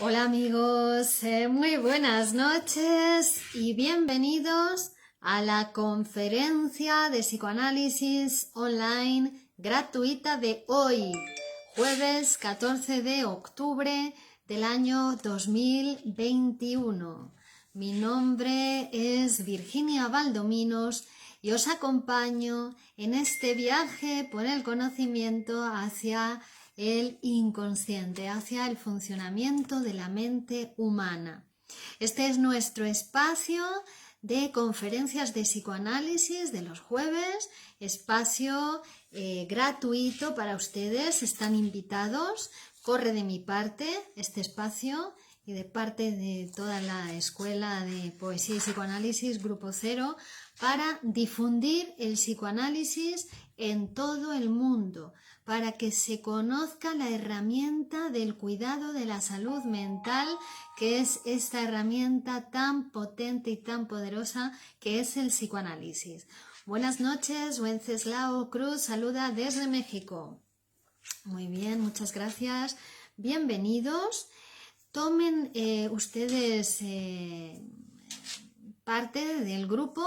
Hola amigos, muy buenas noches y bienvenidos a la conferencia de psicoanálisis online gratuita de hoy, jueves 14 de octubre del año 2021. Mi nombre es Virginia Valdominos y os acompaño en este viaje por el conocimiento hacia el inconsciente, hacia el funcionamiento de la mente humana. Este es nuestro espacio de conferencias de psicoanálisis de los jueves, espacio gratuito para ustedes, están invitados, corre de mi parte este espacio y de parte de toda la Escuela de Poesía y Psicoanálisis Grupo Cero para difundir el psicoanálisis en todo el mundo, para que se conozca la herramienta del cuidado de la salud mental, que es esta herramienta tan potente y tan poderosa que es el psicoanálisis. Buenas noches, Wenceslao Cruz saluda desde México. Muy bien, muchas gracias. Bienvenidos. Tomen ustedes parte del grupo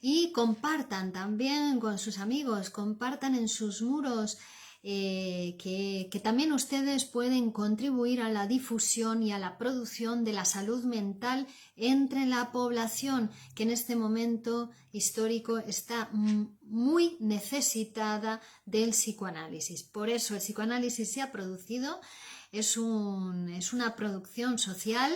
y compartan también con sus amigos, compartan en sus muros que también ustedes pueden contribuir a la difusión y a la producción de la salud mental entre la población que en este momento histórico está muy necesitada del psicoanálisis. Por eso el psicoanálisis se ha producido, es una producción social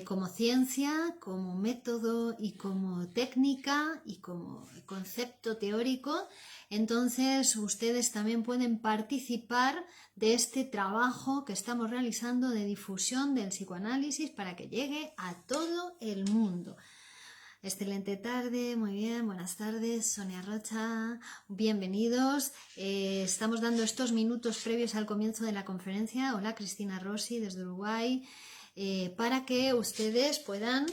como ciencia, como método y como técnica y como concepto teórico. Entonces ustedes también pueden participar de este trabajo que estamos realizando de difusión del psicoanálisis para que llegue a todo el mundo. Excelente tarde, muy bien, buenas tardes, Sonia Rocha, bienvenidos. Estamos dando estos minutos previos al comienzo de la conferencia. Hola, Cristina Rossi desde Uruguay. Para que ustedes puedan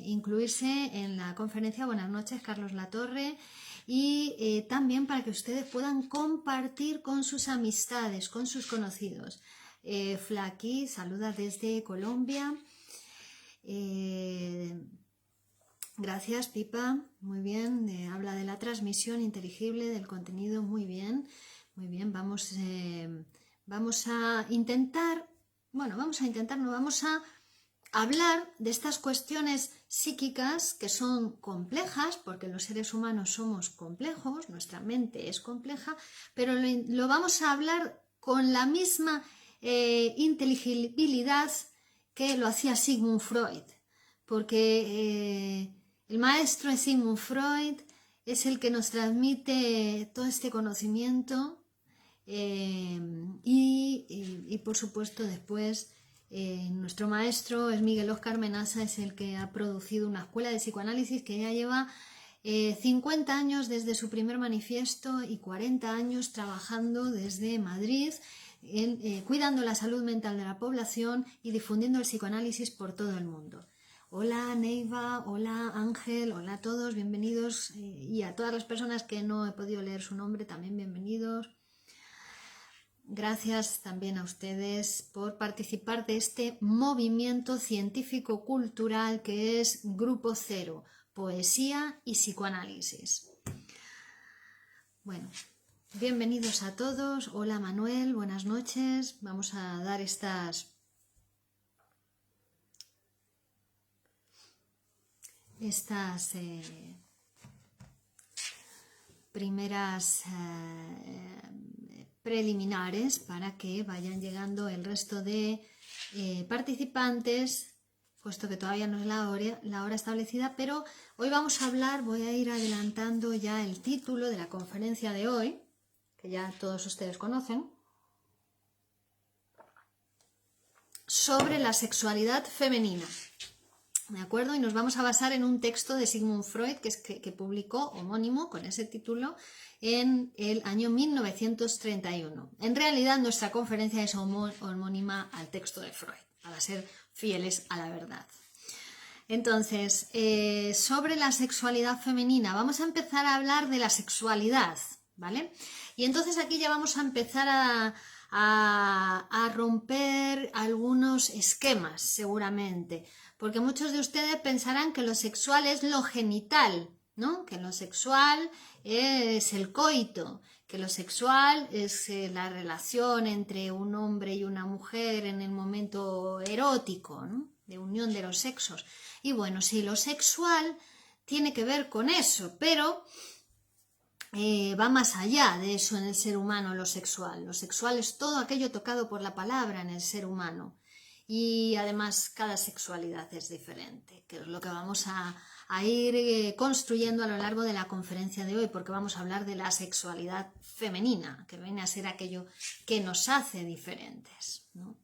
incluirse en la conferencia. Buenas noches, Carlos Latorre, y también para que ustedes puedan compartir con sus amistades, con sus conocidos. Flaqui saluda desde Colombia. Gracias, Pipa, muy bien, habla de la transmisión inteligible del contenido, muy bien, vamos a intentar, vamos a hablar de estas cuestiones psíquicas que son complejas, porque los seres humanos somos complejos, nuestra mente es compleja, pero lo vamos a hablar con la misma inteligibilidad que lo hacía Sigmund Freud, porque el maestro Sigmund Freud es el que nos transmite todo este conocimiento y por supuesto después nuestro maestro es Miguel Óscar Menasa, es el que ha producido una escuela de psicoanálisis que ya lleva 50 años desde su primer manifiesto y 40 años trabajando desde Madrid, cuidando la salud mental de la población y difundiendo el psicoanálisis por todo el mundo. Hola Neiva, hola Ángel, hola a todos, bienvenidos, y a todas las personas que no he podido leer su nombre también bienvenidos. Gracias también a ustedes por participar de este movimiento científico-cultural que es Grupo Cero, Poesía y Psicoanálisis. Bueno, bienvenidos a todos. Hola Manuel, buenas noches. Vamos a dar estas primeras preliminares para que vayan llegando el resto de participantes, puesto que todavía no es la hora establecida, pero hoy vamos a hablar, voy a ir adelantando ya el título de la conferencia de hoy, que ya todos ustedes conocen, sobre la sexualidad femenina. ¿De acuerdo? Y nos vamos a basar en un texto de Sigmund Freud que publicó homónimo con ese título en el año 1931. En realidad nuestra conferencia es homónima al texto de Freud, para ser fieles a la verdad. Entonces, sobre la sexualidad femenina, vamos a empezar a hablar de la sexualidad, ¿vale? Y entonces aquí ya vamos a empezar a a romper algunos esquemas, seguramente, porque muchos de ustedes pensarán que lo sexual es lo genital, ¿no? Que lo sexual es el coito, que lo sexual es la relación entre un hombre y una mujer en el momento erótico, ¿no? De unión de los sexos. Y bueno, sí, lo sexual tiene que ver con eso, pero va más allá de eso en el ser humano, lo sexual. Lo sexual es todo aquello tocado por la palabra en el ser humano. Y además cada sexualidad es diferente, que es lo que vamos a ir construyendo a lo largo de la conferencia de hoy, porque vamos a hablar de la sexualidad femenina, que viene a ser aquello que nos hace diferentes, ¿no?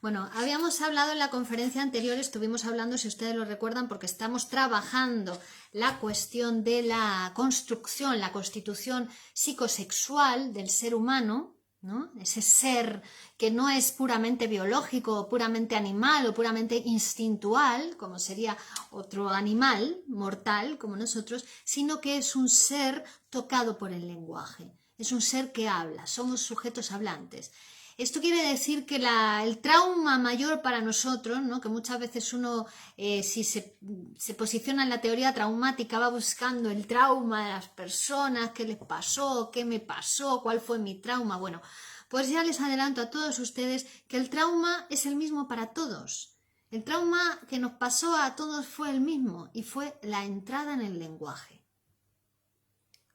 Bueno, habíamos hablado en la conferencia anterior, estuvimos hablando, si ustedes lo recuerdan, porque estamos trabajando la cuestión de la construcción, la constitución psicosexual del ser humano, ¿no? Ese ser que no es puramente biológico, o puramente animal, o puramente instintual, como sería otro animal mortal como nosotros, sino que es un ser tocado por el lenguaje, es un ser que habla, somos sujetos hablantes. Esto quiere decir que el trauma mayor para nosotros, ¿no? Que muchas veces uno, si se posiciona en la teoría traumática, va buscando el trauma de las personas, qué les pasó, qué me pasó, cuál fue mi trauma. Bueno, pues ya les adelanto a todos ustedes que el trauma es el mismo para todos. El trauma que nos pasó a todos fue el mismo y fue la entrada en el lenguaje.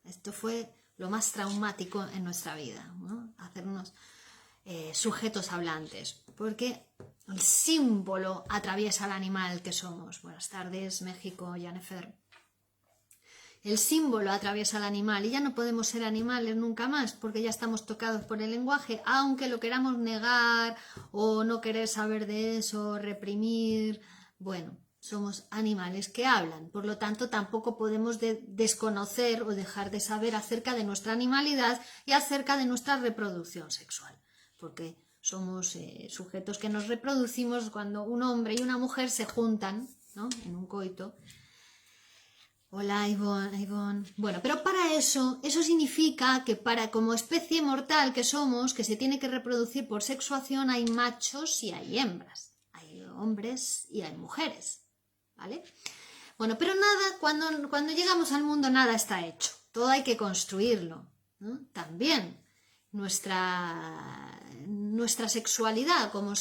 Esto fue lo más traumático en nuestra vida, ¿no? Hacernos sujetos hablantes, porque el símbolo atraviesa al animal que somos. Buenas tardes, México, Jennifer. El símbolo atraviesa al animal y ya no podemos ser animales nunca más, porque ya estamos tocados por el lenguaje, aunque lo queramos negar o no querer saber de eso, reprimir. Bueno, somos animales que hablan, por lo tanto tampoco podemos desconocer o dejar de saber acerca de nuestra animalidad y acerca de nuestra reproducción sexual, porque somos sujetos que nos reproducimos cuando un hombre y una mujer se juntan, ¿no? En un coito. Hola, Ivonne. Bueno, pero para eso significa que como especie mortal que somos, que se tiene que reproducir por sexuación, hay machos y hay hembras, hay hombres y hay mujeres, ¿vale? Bueno, pero nada, cuando llegamos al mundo nada está hecho, todo hay que construirlo, ¿no? También nuestra sexualidad como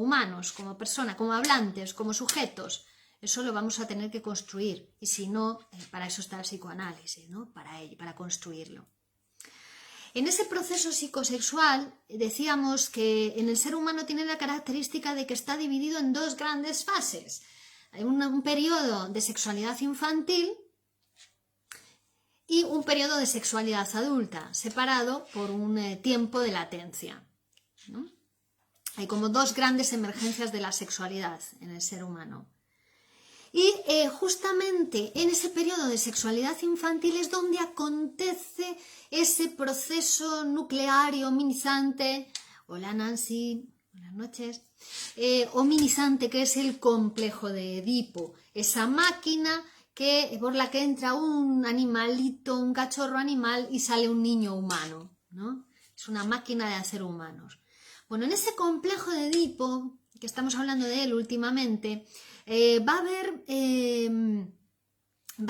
humanos, como personas, como hablantes, como sujetos, eso lo vamos a tener que construir, y si no, para eso está el psicoanálisis, ¿no? Para construirlo. En ese proceso psicosexual decíamos que en el ser humano tiene la característica de que está dividido en dos grandes fases. Hay un periodo de sexualidad infantil y un periodo de sexualidad adulta, separado por un tiempo de latencia, ¿no? Hay como dos grandes emergencias de la sexualidad en el ser humano. Y justamente en ese periodo de sexualidad infantil es donde acontece ese proceso nuclear y hominizante. Hola Nancy, buenas noches. Hominizante, que es el complejo de Edipo, esa máquina por la que entra un animalito, un cachorro animal y sale un niño humano, ¿no? Es una máquina de hacer humanos. Bueno, en ese complejo de Edipo, que estamos hablando de él últimamente, va a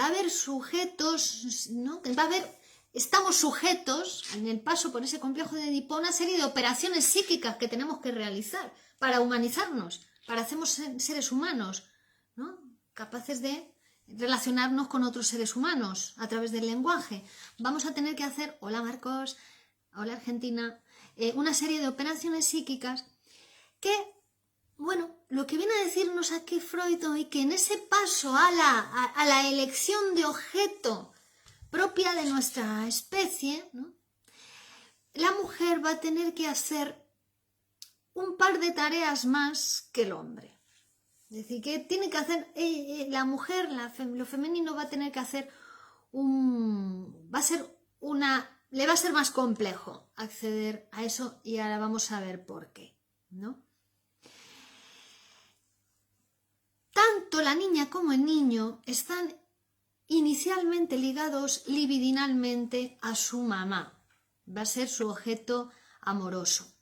haber sujetos, ¿no? Estamos sujetos en el paso por ese complejo de Edipo a una serie de operaciones psíquicas que tenemos que realizar para humanizarnos, para hacernos seres humanos, ¿no? Capaces de relacionarnos con otros seres humanos a través del lenguaje. Vamos a tener que hacer, hola Marcos, hola Argentina, una serie de operaciones psíquicas que, bueno, lo que viene a decirnos aquí Freud hoy, que en ese paso a la elección de objeto propia de nuestra especie, ¿no? La mujer va a tener que hacer un par de tareas más que el hombre. Es decir, que tiene que hacer la mujer, lo femenino va a tener que hacer le va a ser más complejo acceder a eso, y ahora vamos a ver por qué, ¿no? Tanto la niña como el niño están inicialmente ligados libidinalmente a su mamá. Va a ser su objeto amoroso.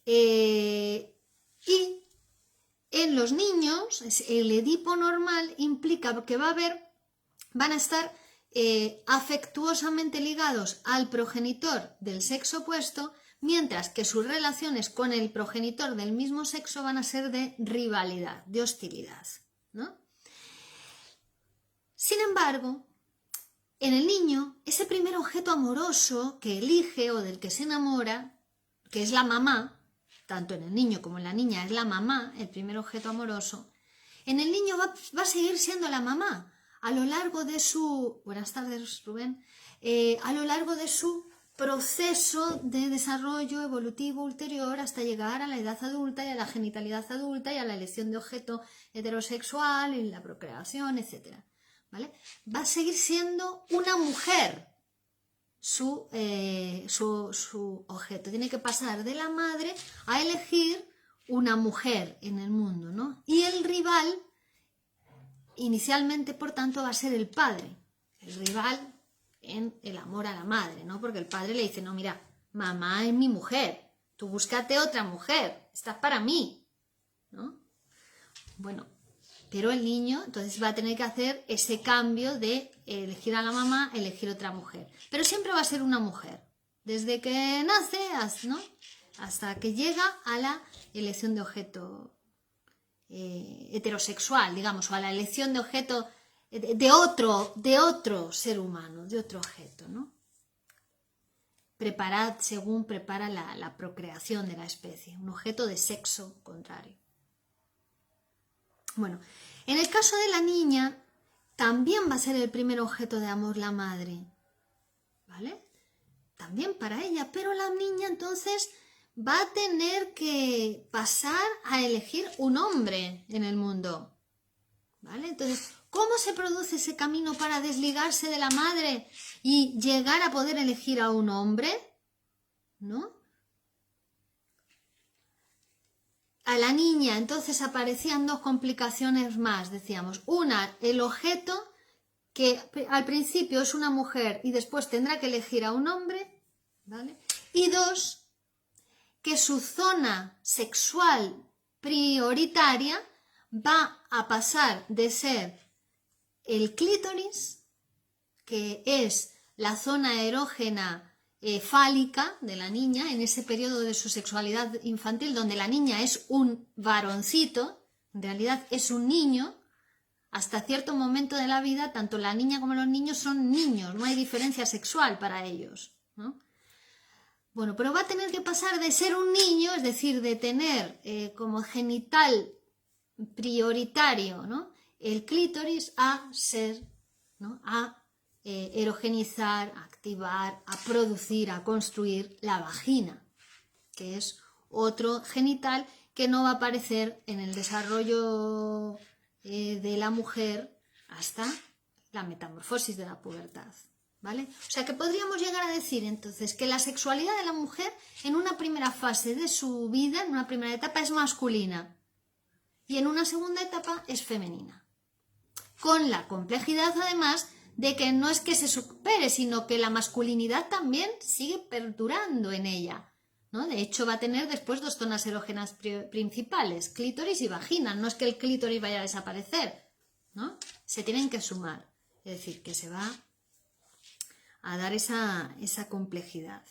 Y en los niños, el Edipo normal implica que van a estar afectuosamente ligados al progenitor del sexo opuesto, mientras que sus relaciones con el progenitor del mismo sexo van a ser de rivalidad, de hostilidad, ¿no? Sin embargo, en el niño, ese primer objeto amoroso que elige o del que se enamora, que es la mamá, tanto en el niño como en la niña es la mamá, el primer objeto amoroso, en el niño va a seguir siendo la mamá a lo largo de su... Buenas tardes, Rubén. A lo largo de su proceso de desarrollo evolutivo ulterior hasta llegar a la edad adulta y a la genitalidad adulta y a la elección de objeto heterosexual y la procreación, etc. ¿Vale? Va a seguir siendo una mujer su objeto. Tiene que pasar de la madre a elegir una mujer en el mundo, ¿no? Y el rival, inicialmente, por tanto, va a ser el padre. El rival en el amor a la madre, ¿no? Porque el padre le dice, no, mira, mamá es mi mujer, tú búscate otra mujer, estás para mí, ¿no? Bueno, pero el niño entonces va a tener que hacer ese cambio de elegir a la mamá, elegir otra mujer. Pero siempre va a ser una mujer, desde que nace, ¿no? Hasta que llega a la elección de objeto heterosexual, digamos, o a la elección de objeto de otro ser humano, de otro objeto, ¿no? Según prepara la procreación de la especie, un objeto de sexo contrario. Bueno, en el caso de la niña, también va a ser el primer objeto de amor la madre, ¿vale? También para ella, pero la niña entonces va a tener que pasar a elegir un hombre en el mundo, ¿vale? Entonces, ¿cómo se produce ese camino para desligarse de la madre y llegar a poder elegir a un hombre? ¿No? A la niña entonces aparecían dos complicaciones más, decíamos. Una, el objeto, que al principio es una mujer y después tendrá que elegir a un hombre, ¿vale? Y dos, que su zona sexual prioritaria va a pasar de ser el clítoris, que es la zona erógena fálica de la niña en ese periodo de su sexualidad infantil donde la niña es un varoncito, en realidad es un niño. Hasta cierto momento de la vida tanto la niña como los niños son niños, no hay diferencia sexual para ellos, ¿no? Bueno, pero va a tener que pasar de ser un niño, es decir, de tener como genital prioritario, ¿no?, el clítoris, a ser, ¿no?, a erogenizar, a activar, a producir, a construir la vagina, que es otro genital que no va a aparecer en el desarrollo de la mujer hasta la metamorfosis de la pubertad, ¿vale? O sea que podríamos llegar a decir entonces que la sexualidad de la mujer en una primera fase de su vida, en una primera etapa, es masculina y en una segunda etapa es femenina, con la complejidad además de que no es que se supere, sino que la masculinidad también sigue perdurando en ella, ¿no? De hecho va a tener después dos zonas erógenas principales, clítoris y vagina. No es que el clítoris vaya a desaparecer, ¿no? Se tienen que sumar, es decir, que se va a dar esa complejidad.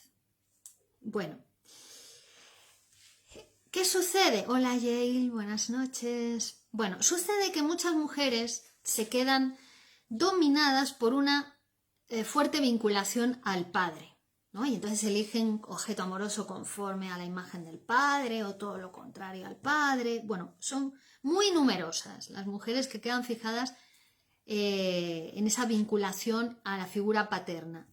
Bueno, ¿qué sucede? Hola Yale, buenas noches. Bueno, sucede que muchas mujeres se quedan dominadas por una fuerte vinculación al padre, ¿no? Y entonces eligen objeto amoroso conforme a la imagen del padre o todo lo contrario al padre. Bueno, son muy numerosas las mujeres que quedan fijadas en esa vinculación a la figura paterna.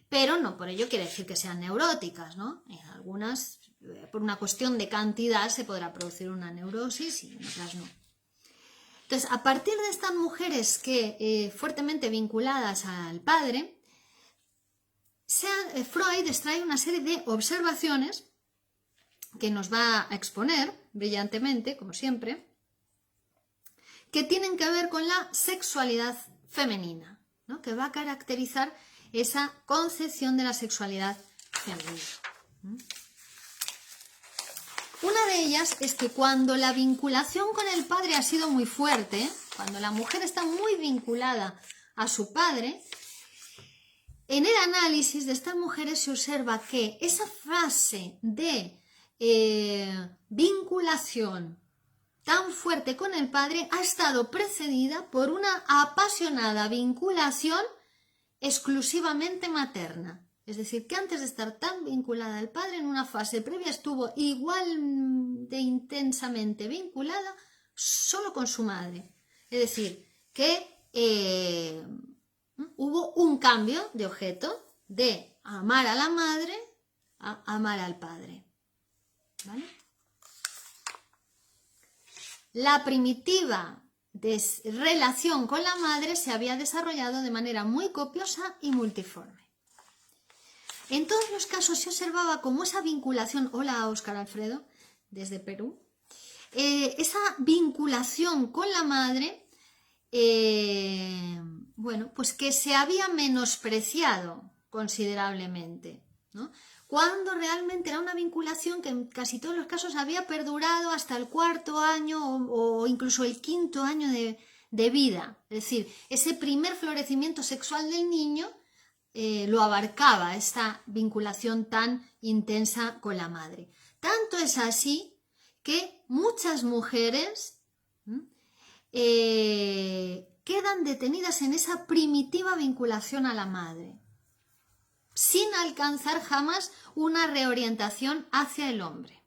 Pero no por ello quiere decir que sean neuróticas, ¿no? En algunas, por una cuestión de cantidad, se podrá producir una neurosis y en otras no. Entonces, a partir de estas mujeres que fuertemente vinculadas al padre, Freud extrae una serie de observaciones que nos va a exponer brillantemente, como siempre, que tienen que ver con la sexualidad femenina, ¿no?, que va a caracterizar esa concepción de la sexualidad femenino. Una de ellas es que cuando la vinculación con el padre ha sido muy fuerte, cuando la mujer está muy vinculada a su padre, en el análisis de estas mujeres se observa que esa fase de vinculación tan fuerte con el padre ha estado precedida por una apasionada vinculación exclusivamente materna. Es decir, que antes de estar tan vinculada al padre, en una fase previa estuvo igual de intensamente vinculada solo con su madre. Es decir, que hubo un cambio de objeto de amar a la madre a amar al padre. ¿Vale? La primitiva relación con la madre se había desarrollado de manera muy copiosa y multiforme. En todos los casos se observaba como esa vinculación, hola Óscar Alfredo, desde Perú, esa vinculación con la madre, bueno, pues que se había menospreciado considerablemente, ¿no? Cuando realmente era una vinculación que en casi todos los casos había perdurado hasta el 4.º año o incluso el 5.º año de vida. Es decir, ese primer florecimiento sexual del niño lo abarcaba esta vinculación tan intensa con la madre. Tanto es así que muchas mujeres quedan detenidas en esa primitiva vinculación a la madre, sin alcanzar jamás una reorientación hacia el hombre.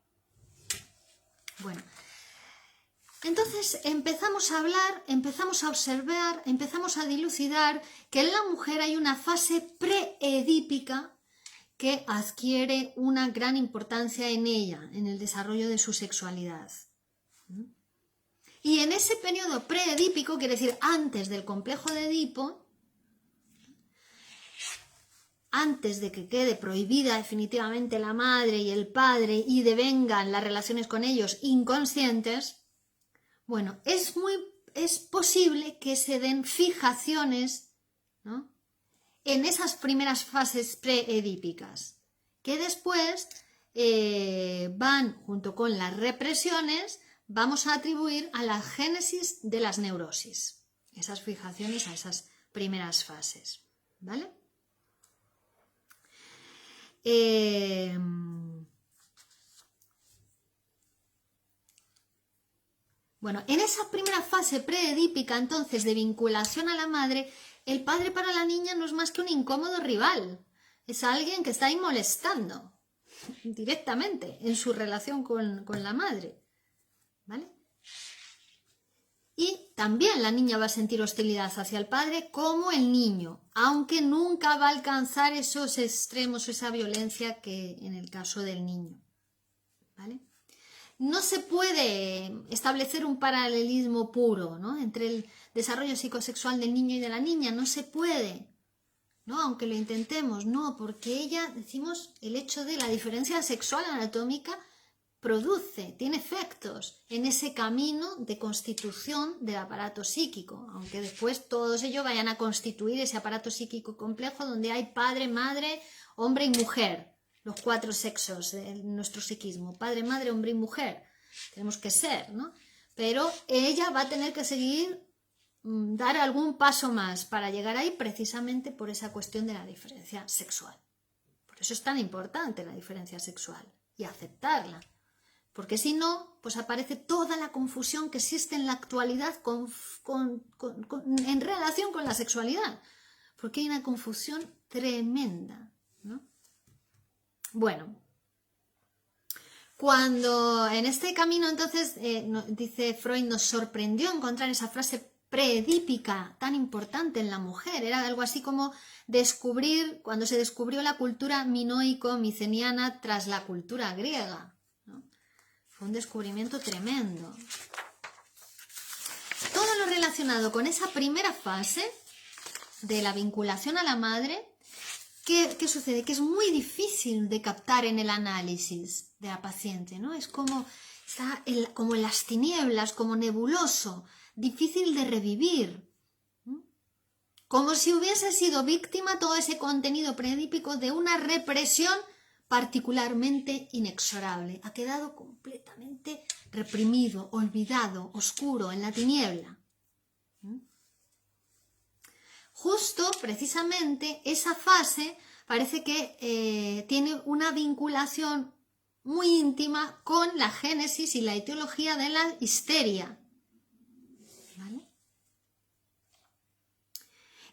Bueno, entonces empezamos a hablar, empezamos a observar, empezamos a dilucidar que en la mujer hay una fase preedípica que adquiere una gran importancia en ella, en el desarrollo de su sexualidad. Y en ese periodo preedípico, quiere decir antes del complejo de Edipo, antes de que quede prohibida definitivamente la madre y el padre y devengan las relaciones con ellos inconscientes, bueno, es posible que se den fijaciones, ¿no?, en esas primeras fases preedípicas, que después van, junto con las represiones, vamos a atribuir a la génesis de las neurosis, esas fijaciones a esas primeras fases, ¿vale? Bueno, en esa primera fase preedípica, entonces, de vinculación a la madre, el padre para la niña no es más que un incómodo rival. Es alguien que está ahí molestando directamente en su relación con la madre, ¿vale? Y también la niña va a sentir hostilidad hacia el padre como el niño, aunque nunca va a alcanzar esos extremos, esa violencia que en el caso del niño, ¿vale? No se puede establecer un paralelismo puro, ¿no?, entre el desarrollo psicosexual del niño y de la niña, no se puede, ¿no?, aunque lo intentemos, no, porque ella, decimos, el hecho de la diferencia sexual anatómica tiene efectos en ese camino de constitución del aparato psíquico, aunque después todos ellos vayan a constituir ese aparato psíquico complejo donde hay padre, madre, hombre y mujer. Los 4 sexos de nuestro psiquismo, padre, madre, hombre y mujer, tenemos que ser, ¿no? Pero ella va a tener que seguir, dar algún paso más para llegar ahí, precisamente por esa cuestión de la diferencia sexual. Por eso es tan importante la diferencia sexual y aceptarla, porque si no, pues aparece toda la confusión que existe en la actualidad en relación con la sexualidad, porque hay una confusión tremenda, ¿no? Bueno, cuando en este camino entonces, dice Freud, nos sorprendió encontrar esa frase preedípica tan importante en la mujer, era algo así como descubrir, cuando se descubrió la cultura minoico-miceniana tras la cultura griega, ¿no? Fue un descubrimiento tremendo. Todo lo relacionado con esa primera fase de la vinculación a la madre, ¿qué sucede? Que es muy difícil de captar en el análisis de la paciente, ¿no? Es como, está como en las tinieblas, como nebuloso, difícil de revivir. Como si hubiese sido víctima todo ese contenido preedípico de una represión particularmente inexorable, ha quedado completamente reprimido, olvidado, oscuro, en la tiniebla. Justo, precisamente, esa fase parece que tiene una vinculación muy íntima con la génesis y la etiología de la histeria. ¿Vale?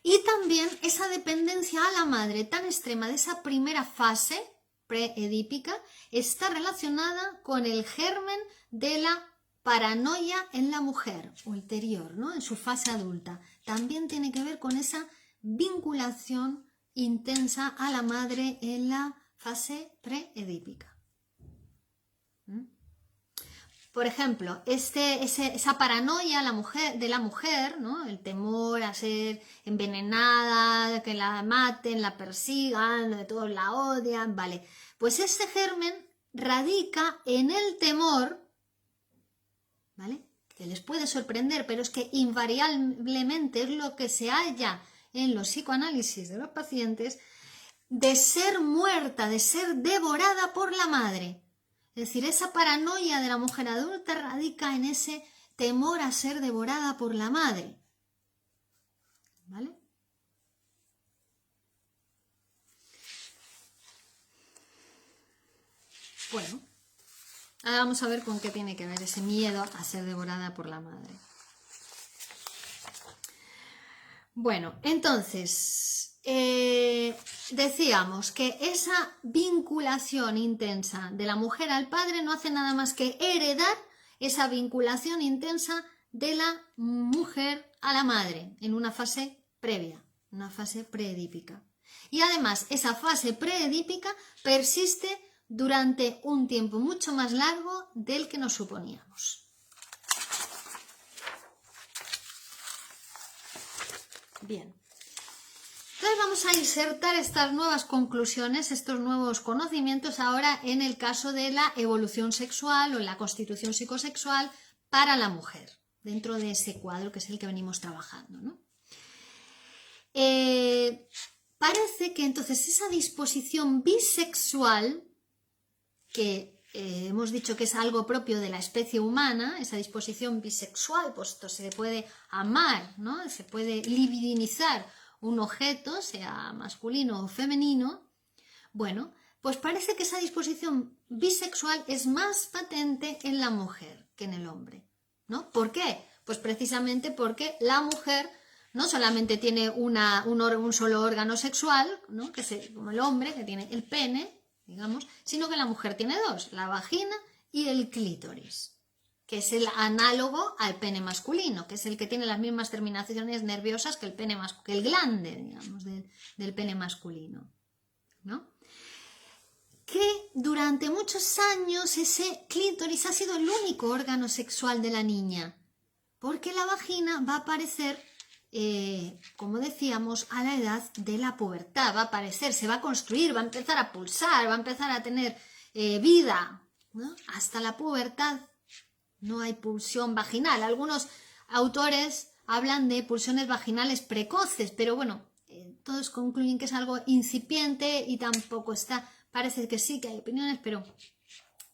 Y también esa dependencia a la madre tan extrema de esa primera fase preedípica está relacionada con el germen de la paranoia en la mujer ulterior, ¿no? En su fase adulta. También tiene que ver con esa vinculación intensa a la madre en la fase preedípica. Por ejemplo, esa paranoia de la mujer, ¿no? El temor a ser envenenada, que la maten, la persigan, que todos la odian, vale. Pues este germen radica en el temor, ¿vale? Que les puede sorprender, pero es que invariablemente es lo que se halla en los psicoanálisis de los pacientes, de ser muerta, de ser devorada por la madre. Es decir, esa paranoia de la mujer adulta radica en ese temor a ser devorada por la madre. ¿Vale? Bueno, ahora vamos a ver con qué tiene que ver ese miedo a ser devorada por la madre. Bueno, entonces, decíamos que esa vinculación intensa de la mujer al padre no hace nada más que heredar esa vinculación intensa de la mujer a la madre en una fase previa, una fase preedípica. Y además, esa fase preedípica persiste durante un tiempo mucho más largo del que nos suponíamos. Bien. Entonces vamos a insertar estas nuevas conclusiones, estos nuevos conocimientos ahora en el caso de la evolución sexual o la constitución psicosexual para la mujer, dentro de ese cuadro que es el que venimos trabajando, ¿no? Parece que entonces esa disposición bisexual, que hemos dicho que es algo propio de la especie humana, esa disposición bisexual, pues esto se puede amar, ¿no? Se puede libidinizar un objeto, sea masculino o femenino. Bueno, pues parece que esa disposición bisexual es más patente en la mujer que en el hombre, ¿no? ¿Por qué? Pues precisamente porque la mujer no solamente tiene un solo órgano sexual, ¿no? Como el hombre, que tiene el pene, digamos, sino que la mujer tiene dos, la vagina y el clítoris, que es el análogo al pene masculino, que es el que tiene las mismas terminaciones nerviosas que el glande, digamos, del pene masculino, ¿no? Que durante muchos años ese clítoris ha sido el único órgano sexual de la niña, porque la vagina va a aparecer, como decíamos, a la edad de la pubertad, va a aparecer, se va a construir, va a empezar a pulsar, va a empezar a tener vida, ¿no? Hasta la pubertad no hay pulsión vaginal. Algunos autores hablan de pulsiones vaginales precoces, pero bueno, todos concluyen que es algo incipiente y tampoco está, parece que sí, que hay opiniones, pero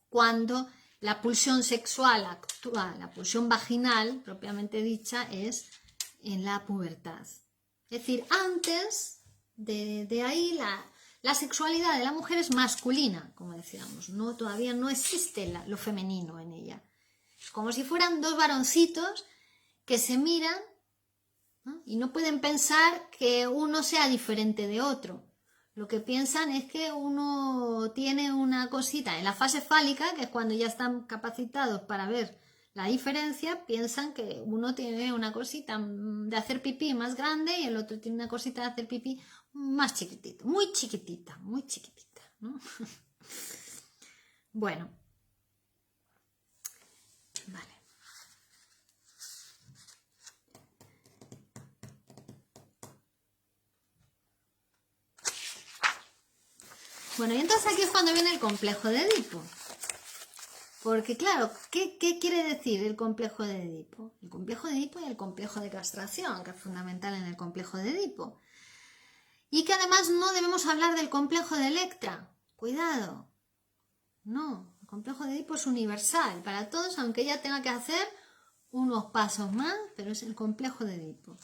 cuando la pulsión sexual actúa, la pulsión vaginal propiamente dicha, es en la pubertad. Es decir, antes de ahí la sexualidad de la mujer es masculina, como decíamos, no, todavía no existe lo femenino en ella. Es como si fueran dos varoncitos que se miran, ¿no? Y no pueden pensar que uno sea diferente de otro. Lo que piensan es que uno tiene una cosita en la fase fálica, que es cuando ya están capacitados para ver la diferencia, piensan que uno tiene una cosita de hacer pipí más grande y el otro tiene una cosita de hacer pipí más chiquitita, muy chiquitita, ¿no? Bueno. Vale. Bueno, y entonces aquí es cuando viene el complejo de Edipo. Porque claro, ¿qué quiere decir el complejo de Edipo? El complejo de Edipo y el complejo de castración, que es fundamental en el complejo de Edipo. Y que además no debemos hablar del complejo de Electra, Cuidado. No, el complejo de Edipo es universal para todos, aunque ella tenga que hacer unos pasos más, pero es el complejo de Edipo,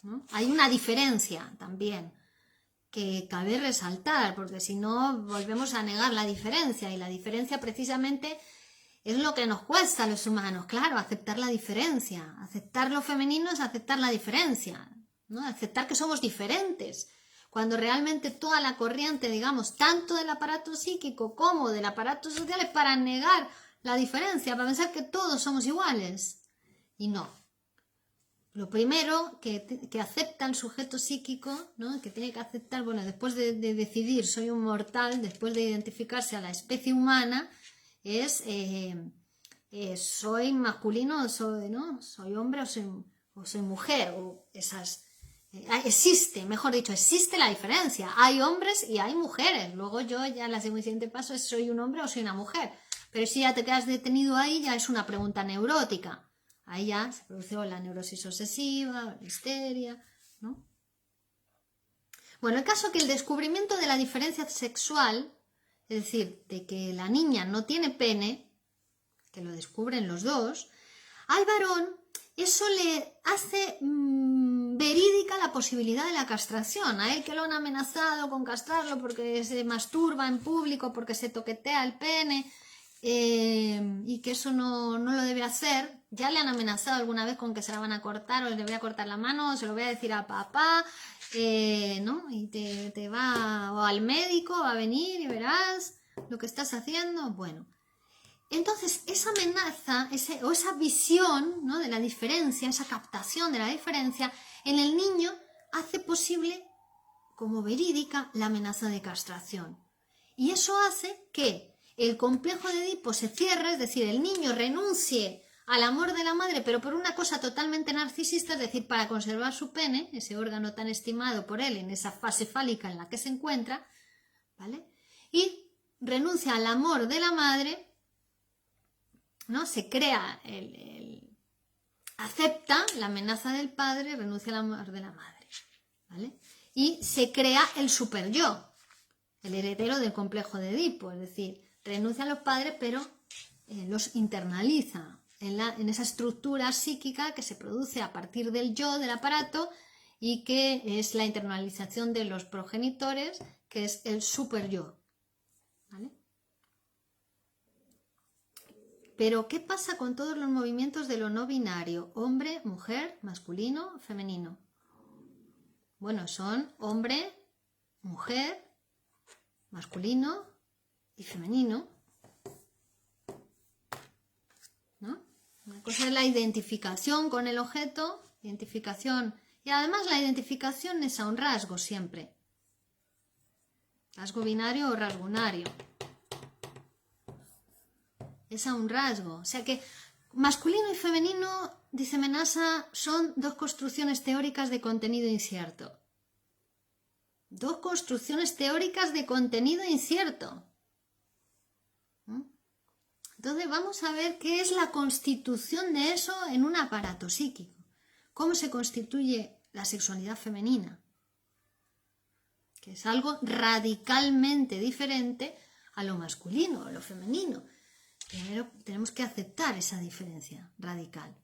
¿no? Hay una diferencia también que cabe resaltar, porque si no volvemos a negar la diferencia, y la diferencia precisamente es lo que nos cuesta a los humanos, claro, aceptar la diferencia. Aceptar lo femenino es aceptar la diferencia, ¿no? Aceptar que somos diferentes, cuando realmente toda la corriente, digamos, tanto del aparato psíquico como del aparato social es para negar la diferencia, para pensar que todos somos iguales. Y no. Lo primero que acepta el sujeto psíquico, ¿no? Que tiene que aceptar, bueno, después de decidir soy un mortal, después de identificarse a la especie humana, es soy masculino o soy, ¿no? Soy hombre o soy mujer, o esas... existe, mejor dicho, existe la diferencia. Hay hombres y hay mujeres. Luego yo ya el siguiente paso es soy un hombre o soy una mujer. Pero si ya te quedas detenido ahí, ya es una pregunta neurótica. Ahí ya se produce la neurosis obsesiva, la histeria, ¿no? Bueno, el caso que el descubrimiento de la diferencia sexual, es decir, de que la niña no tiene pene, que lo descubren los dos, al varón eso le hace verídica la posibilidad de la castración. A él que lo han amenazado con castrarlo porque se masturba en público, porque se toquetea el pene, y que eso no lo debe hacer. Ya le han amenazado alguna vez con que se la van a cortar, o le voy a cortar la mano, o se lo voy a decir a papá, ¿no? Y te va, o al médico va a venir y verás lo que estás haciendo. Bueno, entonces esa amenaza o esa visión, ¿no? De la diferencia, esa captación de la diferencia en el niño hace posible como verídica la amenaza de castración. Y eso hace que el complejo de Edipo se cierre, es decir, el niño renuncie al amor de la madre, pero por una cosa totalmente narcisista, es decir, para conservar su pene, ese órgano tan estimado por él en esa fase fálica en la que se encuentra, ¿vale? Y renuncia al amor de la madre, ¿no? Se crea, acepta la amenaza del padre, renuncia al amor de la madre, ¿vale? Y se crea el super yo, el heredero del complejo de Edipo, es decir, renuncia a los padres, pero los internaliza en esa estructura psíquica que se produce a partir del yo, del aparato, y que es la internalización de los progenitores, que es el super yo, ¿vale? Pero, ¿qué pasa con todos los movimientos de lo no binario? Hombre, mujer, masculino, femenino. Bueno, son hombre, mujer, masculino y femenino, ¿no? Una cosa es la identificación con el objeto, identificación, y además la identificación es a un rasgo siempre. Rasgo binario o rasgunario. Es a un rasgo. O sea que masculino y femenino, dice Menasa, son dos construcciones teóricas de contenido incierto. Dos construcciones teóricas de contenido incierto. Entonces vamos a ver qué es la constitución de eso en un aparato psíquico. ¿Cómo se constituye la sexualidad femenina? Que es algo radicalmente diferente a lo masculino, a lo femenino. Primero tenemos que aceptar esa diferencia radical.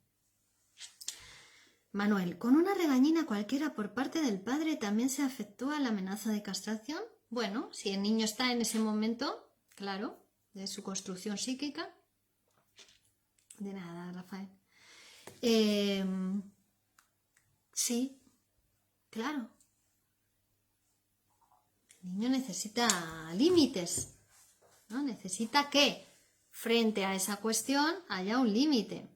Manuel, ¿con una regañina cualquiera por parte del padre también se efectúa la amenaza de castración? Bueno, si el niño está en ese momento, claro, de su construcción psíquica. De nada, Rafael. Sí, claro. El niño necesita límites, ¿no? Necesita que frente a esa cuestión haya un límite.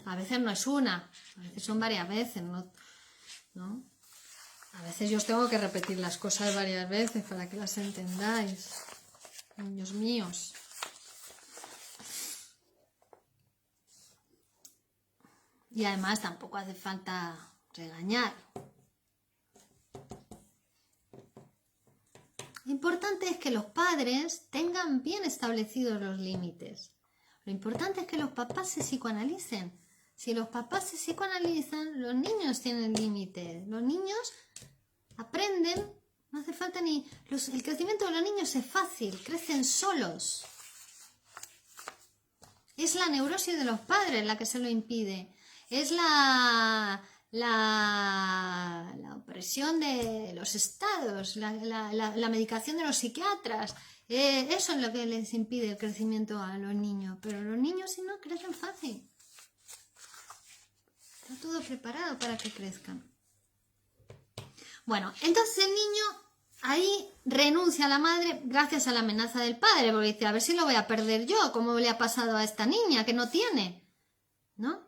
A veces no es una, a veces son varias veces, ¿no? A veces yo os tengo que repetir las cosas varias veces para que las entendáis, niños míos. Y además tampoco hace falta regañar. Lo importante es que los padres tengan bien establecidos los límites. Lo importante es que los papás se psicoanalicen. Si los papás se psicoanalizan, los niños tienen límites. Los niños aprenden, No hace falta ni... el crecimiento de los niños es fácil, crecen solos. Es la neurosis de los padres la que se lo impide. Es la opresión de los estados, la medicación de los psiquiatras. Eso es lo que les impide el crecimiento a los niños. Pero los niños, si no, crecen fácil. Está todo preparado para que crezcan. Bueno, entonces el niño ahí renuncia a la madre gracias a la amenaza del padre, porque dice, a ver si lo voy a perder yo, como le ha pasado a esta niña que no tiene, ¿no?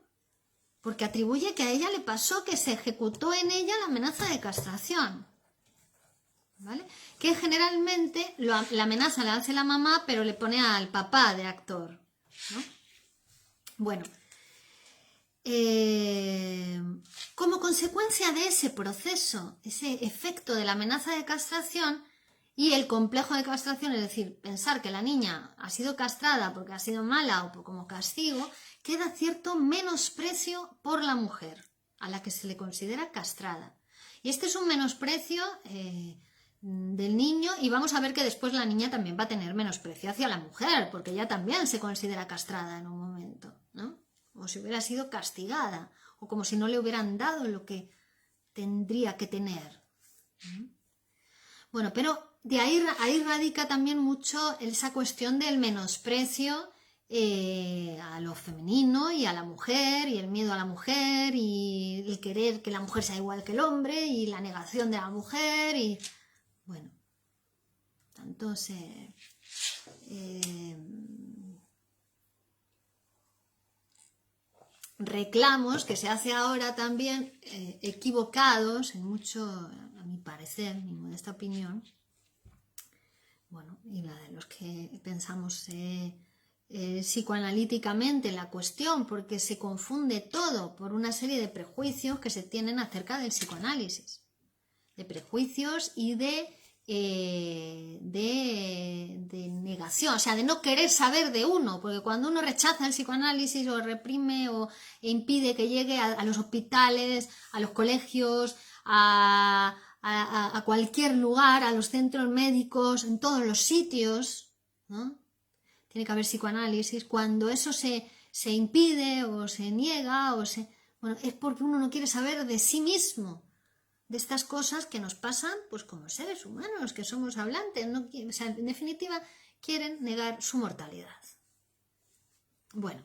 Porque atribuye que a ella le pasó que se ejecutó en ella la amenaza de castración, ¿vale? Que generalmente la amenaza la hace la mamá, pero le pone al papá de actor, ¿no? Bueno, como consecuencia de ese proceso, ese efecto de la amenaza de castración y el complejo de castración, es decir, pensar que la niña ha sido castrada porque ha sido mala o como castigo, queda cierto menosprecio por la mujer, a la que se le considera castrada. Y este es un menosprecio del niño, y vamos a ver que después la niña también va a tener menosprecio hacia la mujer, porque ella también se considera castrada en un momento, ¿no? Como si hubiera sido castigada, o como si no le hubieran dado lo que tendría que tener. Bueno, pero de ahí radica también mucho esa cuestión del menosprecio a lo femenino y a la mujer, y el miedo a la mujer, y el querer que la mujer sea igual que el hombre, y la negación de la mujer, y bueno, tanto reclamos que se hace ahora también equivocados en mucho, a mi parecer, mi modesta opinión, bueno, y la de los que pensamos psicoanalíticamente la cuestión, porque se confunde todo por una serie de prejuicios que se tienen acerca del psicoanálisis, de prejuicios y de negación, o sea, de no querer saber de uno, porque cuando uno rechaza el psicoanálisis o reprime o impide que llegue a los hospitales, a los colegios, a cualquier lugar, a los centros médicos, en todos los sitios, ¿no? Tiene que haber psicoanálisis. Cuando eso se impide o se niega, bueno, es porque uno no quiere saber de sí mismo, de estas cosas que nos pasan pues como seres humanos, que somos hablantes, ¿no? O sea, en definitiva quieren negar su mortalidad. Bueno,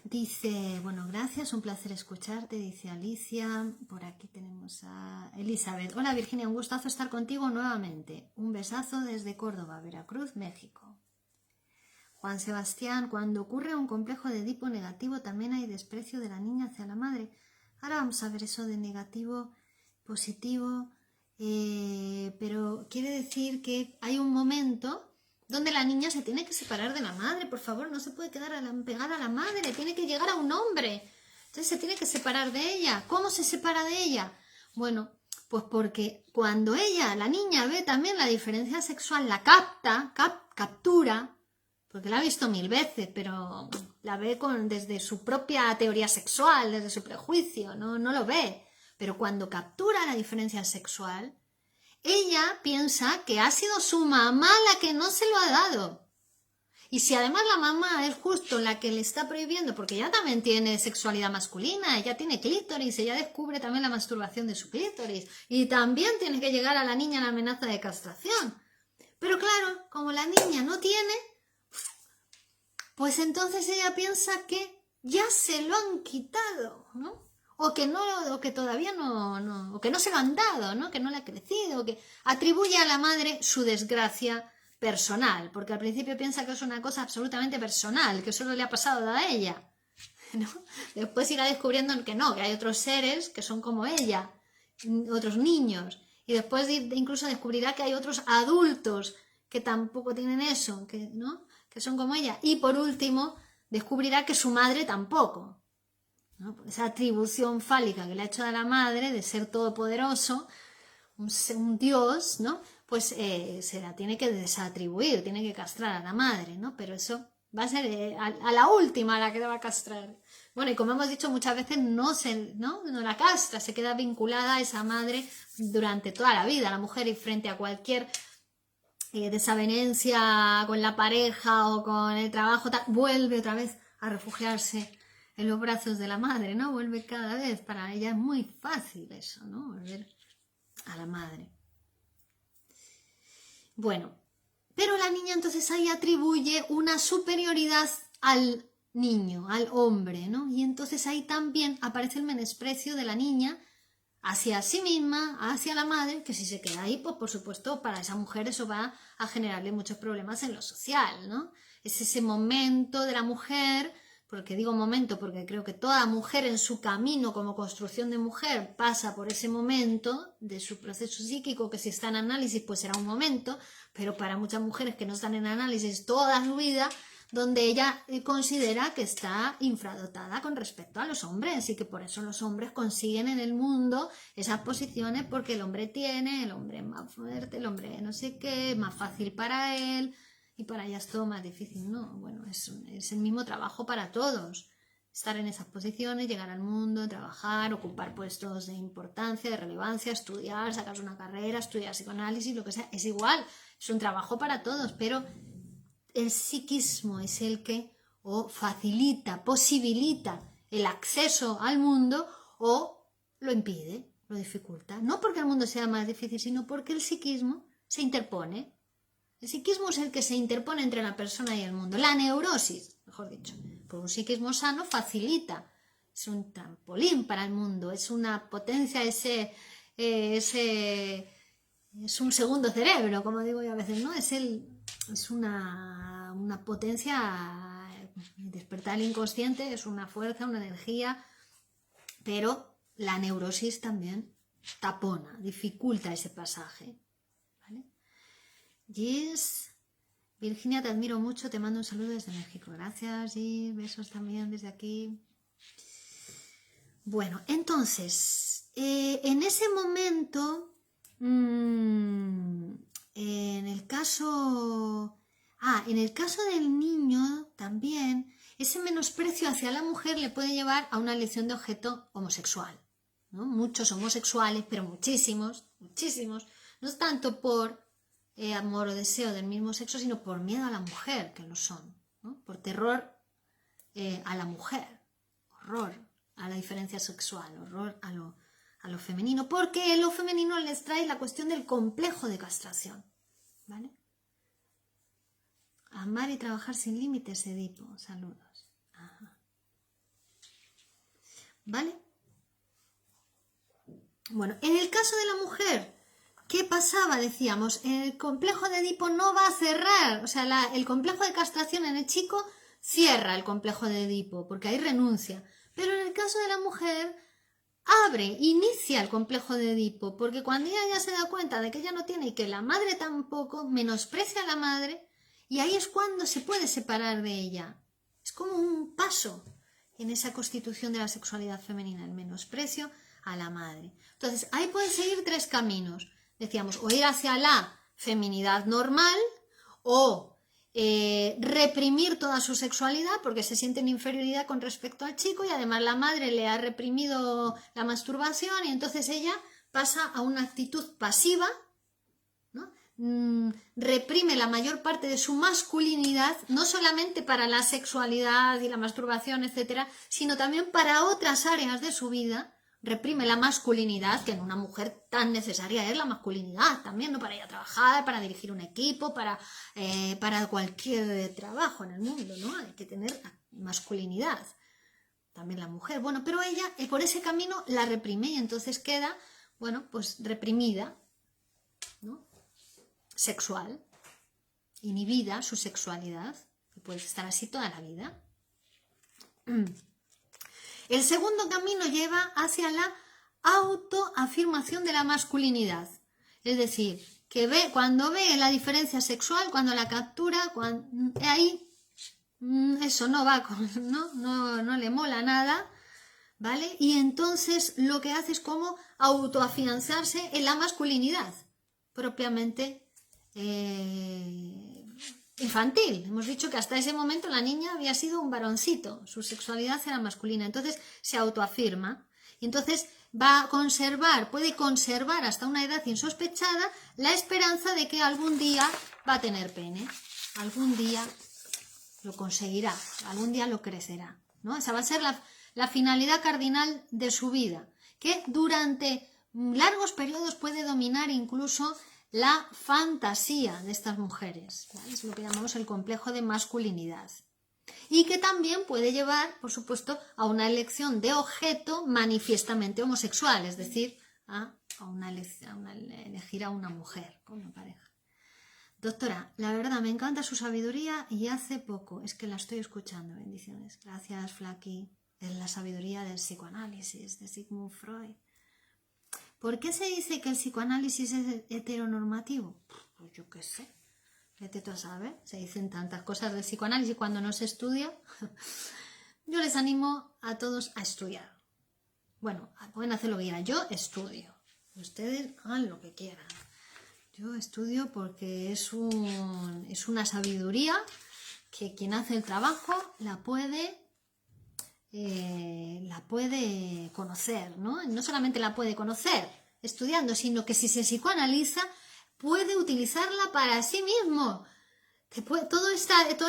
dice, bueno, gracias, un placer escucharte, dice Alicia. Por aquí tenemos a Elizabeth. Hola Virginia, un gustazo estar contigo nuevamente. Un besazo desde Córdoba, Veracruz, México. Juan Sebastián, cuando ocurre un complejo de Edipo negativo también hay desprecio de la niña hacia la madre. Ahora vamos a ver eso de negativo, positivo, pero quiere decir que hay un momento donde la niña se tiene que separar de la madre, por favor, no se puede quedar pegada a la madre, tiene que llegar a un hombre, entonces se tiene que separar de ella. ¿Cómo se separa de ella? Bueno, pues porque cuando la niña ve también la diferencia sexual, la captura, porque la ha visto 1000 veces, pero la ve desde su propia teoría sexual, desde su prejuicio, no lo ve. Pero cuando captura la diferencia sexual, ella piensa que ha sido su mamá la que no se lo ha dado. Y si además la mamá es justo la que le está prohibiendo, porque ella también tiene sexualidad masculina, ella tiene clítoris, ella descubre también la masturbación de su clítoris, y también tiene que llegar a la niña la amenaza de castración. Pero claro, como la niña no tiene, pues entonces ella piensa que ya se lo han quitado, ¿no? O que todavía no, o que no se lo han dado, ¿no? Que no le ha crecido, o que atribuye a la madre su desgracia personal, porque al principio piensa que es una cosa absolutamente personal, que solo le ha pasado a ella, ¿no? Después irá descubriendo que no, que hay otros seres que son como ella, otros niños, y después incluso descubrirá que hay otros adultos que tampoco tienen eso, ¿no? Que son como ella, y por último descubrirá que su madre tampoco, ¿no? Esa atribución fálica que le ha hecho a la madre de ser todopoderoso, un dios, ¿no? Pues se la tiene que desatribuir, tiene que castrar a la madre, ¿no? Pero eso, va a ser a la última a la que la va a castrar. Bueno, y como hemos dicho muchas veces, no la castra, se queda vinculada a esa madre durante toda la vida, la mujer, y frente a cualquier desavenencia con la pareja o con el trabajo, vuelve otra vez a refugiarse en los brazos de la madre, ¿no? Vuelve cada vez, para ella es muy fácil eso, ¿no? Volver a la madre. Bueno, pero la niña entonces ahí atribuye una superioridad al niño, al hombre, ¿no? Y entonces ahí también aparece el menosprecio de la niña hacia sí misma, hacia la madre, que si se queda ahí, pues por supuesto para esa mujer eso va a generarle muchos problemas en lo social, ¿no? Es ese momento de la mujer, porque digo momento porque creo que toda mujer en su camino como construcción de mujer pasa por ese momento de su proceso psíquico, que si está en análisis pues será un momento, pero para muchas mujeres que no están en análisis toda su vida, donde ella considera que está infradotada con respecto a los hombres y que por eso los hombres consiguen en el mundo esas posiciones, porque el hombre es más fuerte, el hombre no sé qué, es más fácil para él y para ella es todo más difícil. No, bueno, es el mismo trabajo para todos, estar en esas posiciones, llegar al mundo, trabajar, ocupar puestos de importancia, de relevancia, estudiar, sacarse una carrera, estudiar psicoanálisis, lo que sea, es igual, es un trabajo para todos, pero el psiquismo es el que o facilita, posibilita el acceso al mundo o lo impide, lo dificulta. No porque el mundo sea más difícil, sino porque el psiquismo se interpone. El psiquismo es el que se interpone entre la persona y el mundo. La neurosis, mejor dicho, por un psiquismo sano facilita. Es un trampolín para el mundo, es una potencia, es un segundo cerebro, como digo yo a veces, ¿no? Es una potencia, despertar el inconsciente, es una fuerza, una energía, pero la neurosis también tapona, dificulta ese pasaje, ¿vale? Gis, Virginia, te admiro mucho, te mando un saludo desde México. Gracias, Gis, besos también desde aquí. Bueno, entonces, en ese momento... en el caso del niño también, ese menosprecio hacia la mujer le puede llevar a una elección de objeto homosexual, ¿no? Muchos homosexuales, pero muchísimos, no es tanto por amor o deseo del mismo sexo, sino por miedo a la mujer, que lo son, ¿no? Por terror a la mujer, horror a la diferencia sexual, horror a lo femenino, porque lo femenino les trae la cuestión del complejo de castración, ¿vale? Amar y trabajar sin límites, Edipo, saludos. Ajá. ¿Vale? Bueno, en el caso de la mujer, ¿qué pasaba? Decíamos, el complejo de Edipo no va a cerrar, o sea, el complejo de castración en el chico cierra el complejo de Edipo, porque ahí renuncia, pero en el caso de la mujer inicia el complejo de Edipo, porque cuando ella ya se da cuenta de que ella no tiene y que la madre tampoco, menosprecia a la madre, y ahí es cuando se puede separar de ella. Es como un paso en esa constitución de la sexualidad femenina, el menosprecio a la madre. Entonces, ahí pueden seguir tres caminos. Decíamos, o ir hacia la feminidad normal, o reprimir toda su sexualidad porque se siente en inferioridad con respecto al chico, y además la madre le ha reprimido la masturbación y entonces ella pasa a una actitud pasiva, ¿no? Reprime la mayor parte de su masculinidad, no solamente para la sexualidad y la masturbación, etcétera, sino también para otras áreas de su vida. Reprime la masculinidad, que en una mujer tan necesaria es la masculinidad también, ¿no? Para ir a trabajar, para dirigir un equipo, para cualquier trabajo en el mundo, ¿no? Hay que tener masculinidad, también la mujer. Bueno, pero ella por ese camino la reprime y entonces queda, bueno, pues reprimida, ¿no? Sexual, inhibida su sexualidad, y puede estar así toda la vida. El segundo camino lleva hacia la autoafirmación de la masculinidad, es decir, que cuando ve la diferencia sexual, cuando la captura, ahí eso no va no le mola nada, ¿vale? Y entonces lo que hace es como autoafianzarse en la masculinidad propiamente infantil. Hemos dicho que hasta ese momento la niña había sido un varoncito, su sexualidad era masculina, entonces se autoafirma y entonces va a conservar, puede conservar hasta una edad insospechada la esperanza de que algún día va a tener pene, algún día lo conseguirá, algún día lo crecerá, ¿no? Esa va a ser la finalidad cardinal de su vida, que durante largos periodos puede dominar incluso la fantasía de estas mujeres, ¿vale? Es lo que llamamos el complejo de masculinidad. Y que también puede llevar, por supuesto, a una elección de objeto manifiestamente homosexual, es decir, a elegir a una mujer como pareja. Doctora, la verdad me encanta su sabiduría y hace poco, es que la estoy escuchando, bendiciones. Gracias, Flaki. Es la sabiduría del psicoanálisis, de Sigmund Freud. ¿Por qué se dice que el psicoanálisis es heteronormativo? Pues yo qué sé. Vete tú a saber. Se dicen tantas cosas del psicoanálisis cuando no se estudia. Yo les animo a todos a estudiar. Bueno, pueden hacer lo que quieran. Yo estudio. Ustedes hagan lo que quieran. Yo estudio porque es una sabiduría que quien hace el trabajo la puede conocer, ¿no? No solamente la puede conocer estudiando, sino que si se psicoanaliza puede utilizarla para sí mismo. Toda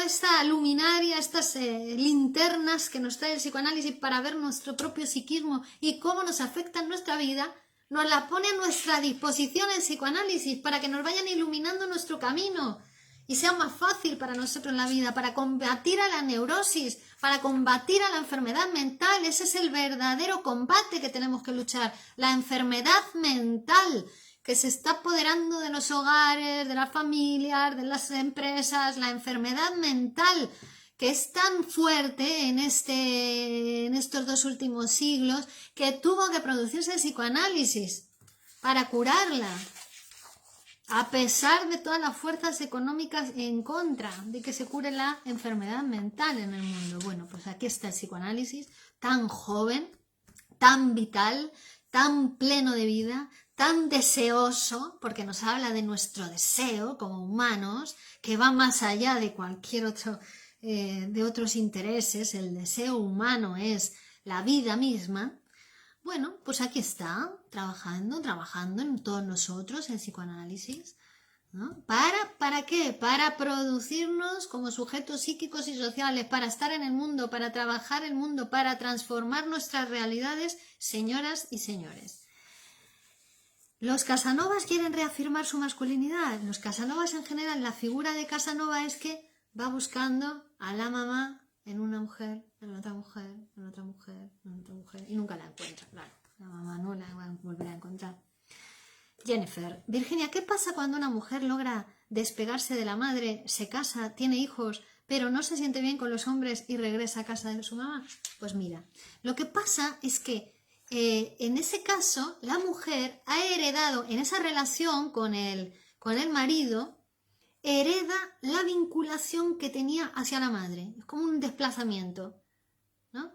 esta luminaria, estas linternas que nos trae el psicoanálisis para ver nuestro propio psiquismo y cómo nos afecta en nuestra vida, nos la pone a nuestra disposición el psicoanálisis para que nos vayan iluminando nuestro camino y sea más fácil para nosotros en la vida, para combatir a la neurosis, para combatir a la enfermedad mental. Ese es el verdadero combate que tenemos que luchar, la enfermedad mental que se está apoderando de los hogares, de las familias, de las empresas, la enfermedad mental que es tan fuerte en estos 2 últimos siglos que tuvo que producirse el psicoanálisis para curarla, a pesar de todas las fuerzas económicas en contra de que se cure la enfermedad mental en el mundo. Bueno, pues aquí está el psicoanálisis, tan joven, tan vital, tan pleno de vida, tan deseoso, porque nos habla de nuestro deseo como humanos, que va más allá de cualquier otro, de otros intereses. El deseo humano es la vida misma. Bueno, pues aquí está, trabajando en todos nosotros el psicoanálisis, ¿no? ¿Para qué? Para producirnos como sujetos psíquicos y sociales, para estar en el mundo, para trabajar el mundo, para transformar nuestras realidades, señoras y señores. Los Casanovas quieren reafirmar su masculinidad. Los Casanovas en general, la figura de Casanova es que va buscando a la mamá en una mujer, en otra mujer, en otra mujer, en otra mujer, y nunca la encuentra, claro. La mamá no la va a volver a encontrar. Jennifer, Virginia, ¿qué pasa cuando una mujer logra despegarse de la madre, se casa, tiene hijos, pero no se siente bien con los hombres y regresa a casa de su mamá? Pues mira, lo que pasa es que en ese caso la mujer ha heredado en esa relación con el marido, hereda la vinculación que tenía hacia la madre. Es como un desplazamiento, ¿no?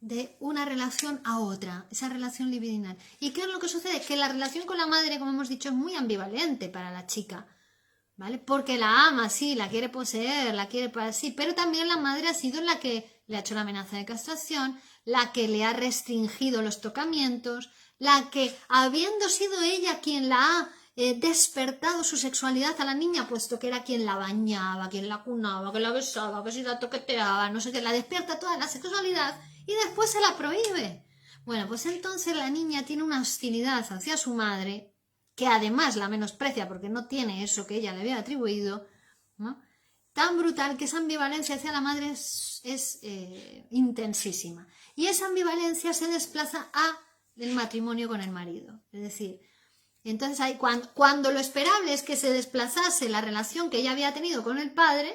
De una relación a otra, esa relación libidinal. ¿Y qué es lo que sucede? Que la relación con la madre, como hemos dicho, es muy ambivalente para la chica, ¿vale? Porque la ama, sí, la quiere poseer, la quiere para sí, pero también la madre ha sido la que le ha hecho la amenaza de castración, la que le ha restringido los tocamientos, la que, habiendo sido ella quien la ha despertado su sexualidad a la niña, puesto que era quien la bañaba, quien la cunaba, que la besaba, que si la toqueteaba, no sé qué, la despierta toda la sexualidad y después se la prohíbe. Bueno, pues entonces la niña tiene una hostilidad hacia su madre, que además la menosprecia porque no tiene eso que ella le había atribuido, ¿no? Tan brutal que esa ambivalencia hacia la madre es intensísima. Y esa ambivalencia se desplaza a el matrimonio con el marido. Es decir, entonces ahí, cuando lo esperable es que se desplazase la relación que ella había tenido con el padre,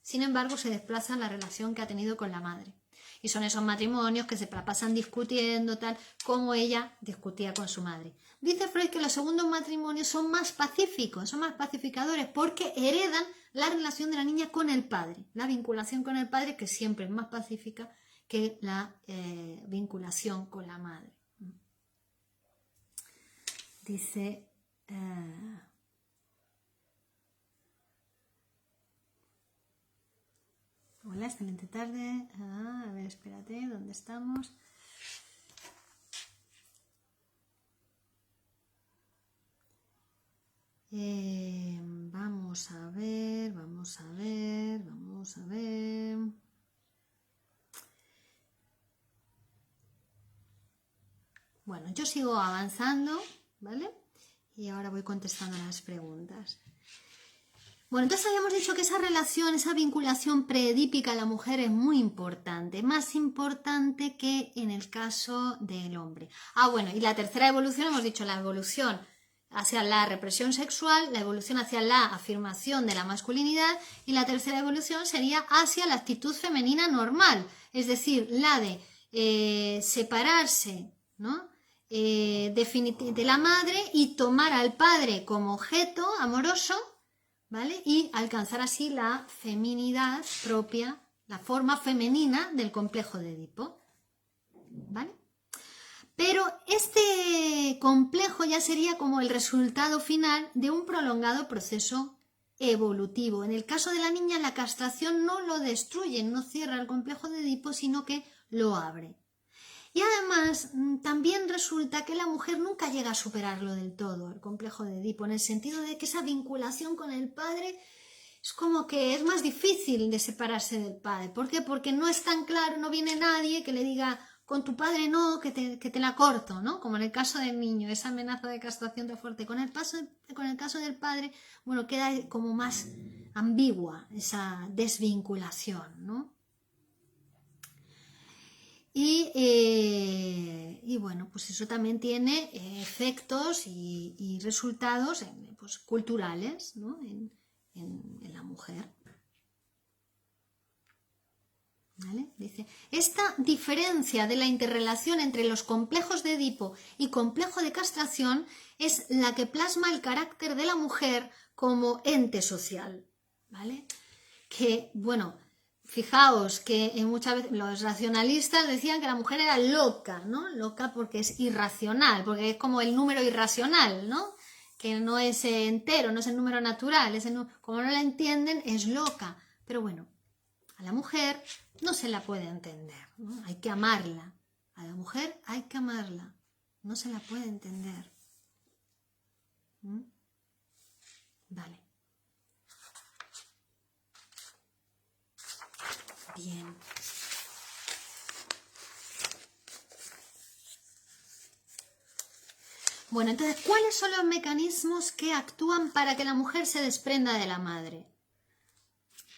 sin embargo se desplaza la relación que ha tenido con la madre. Y son esos matrimonios que se pasan discutiendo, tal como ella discutía con su madre. Dice Freud que los segundos matrimonios son más pacíficos, son más pacificadores, porque heredan la relación de la niña con el padre, la vinculación con el padre, que siempre es más pacífica que la vinculación con la madre. Dice... Hola, excelente tarde. A ver, espérate, ¿dónde estamos? Vamos a ver. Bueno, yo sigo avanzando, ¿vale? Y ahora voy contestando las preguntas. Bueno, entonces habíamos dicho que esa relación, esa vinculación preedípica a la mujer es muy importante, más importante que en el caso del hombre. Bueno, y la tercera evolución, hemos dicho la evolución hacia la represión sexual, la evolución hacia la afirmación de la masculinidad y la tercera evolución sería hacia la actitud femenina normal, es decir, la de separarse, ¿no? De la madre y tomar al padre como objeto amoroso, ¿vale? Y alcanzar así la feminidad propia, la forma femenina del complejo de Edipo, ¿vale? Pero este complejo ya sería como el resultado final de un prolongado proceso evolutivo. En el caso de la niña, la castración no lo destruye, no cierra el complejo de Edipo, sino que lo abre. Y además también resulta que la mujer nunca llega a superarlo del todo, el complejo de Edipo, en el sentido de que esa vinculación con el padre es como que es más difícil de separarse del padre. ¿Por qué? Porque no es tan claro, no viene nadie que le diga con tu padre no, que te la corto, ¿no? Como en el caso del niño, esa amenaza de castración tan fuerte. Con el caso del padre, bueno, queda como más ambigua esa desvinculación, ¿no? Y bueno, pues eso también tiene efectos y resultados pues, culturales, ¿no? en la mujer. ¿Vale? Dice, esta diferencia de la interrelación entre los complejos de Edipo y complejo de castración es la que plasma el carácter de la mujer como ente social. ¿Vale? Que, bueno, fijaos que muchas veces los racionalistas decían que la mujer era loca, ¿no? Loca porque es irracional, porque es como el número irracional, ¿no? Que no es entero, no es el número natural, como no la entienden, es loca. Pero bueno, a la mujer no se la puede entender, ¿no? Hay que amarla. A la mujer hay que amarla. No se la puede entender. Vale. Bien. Bueno, entonces, ¿cuáles son los mecanismos que actúan para que la mujer se desprenda de la madre?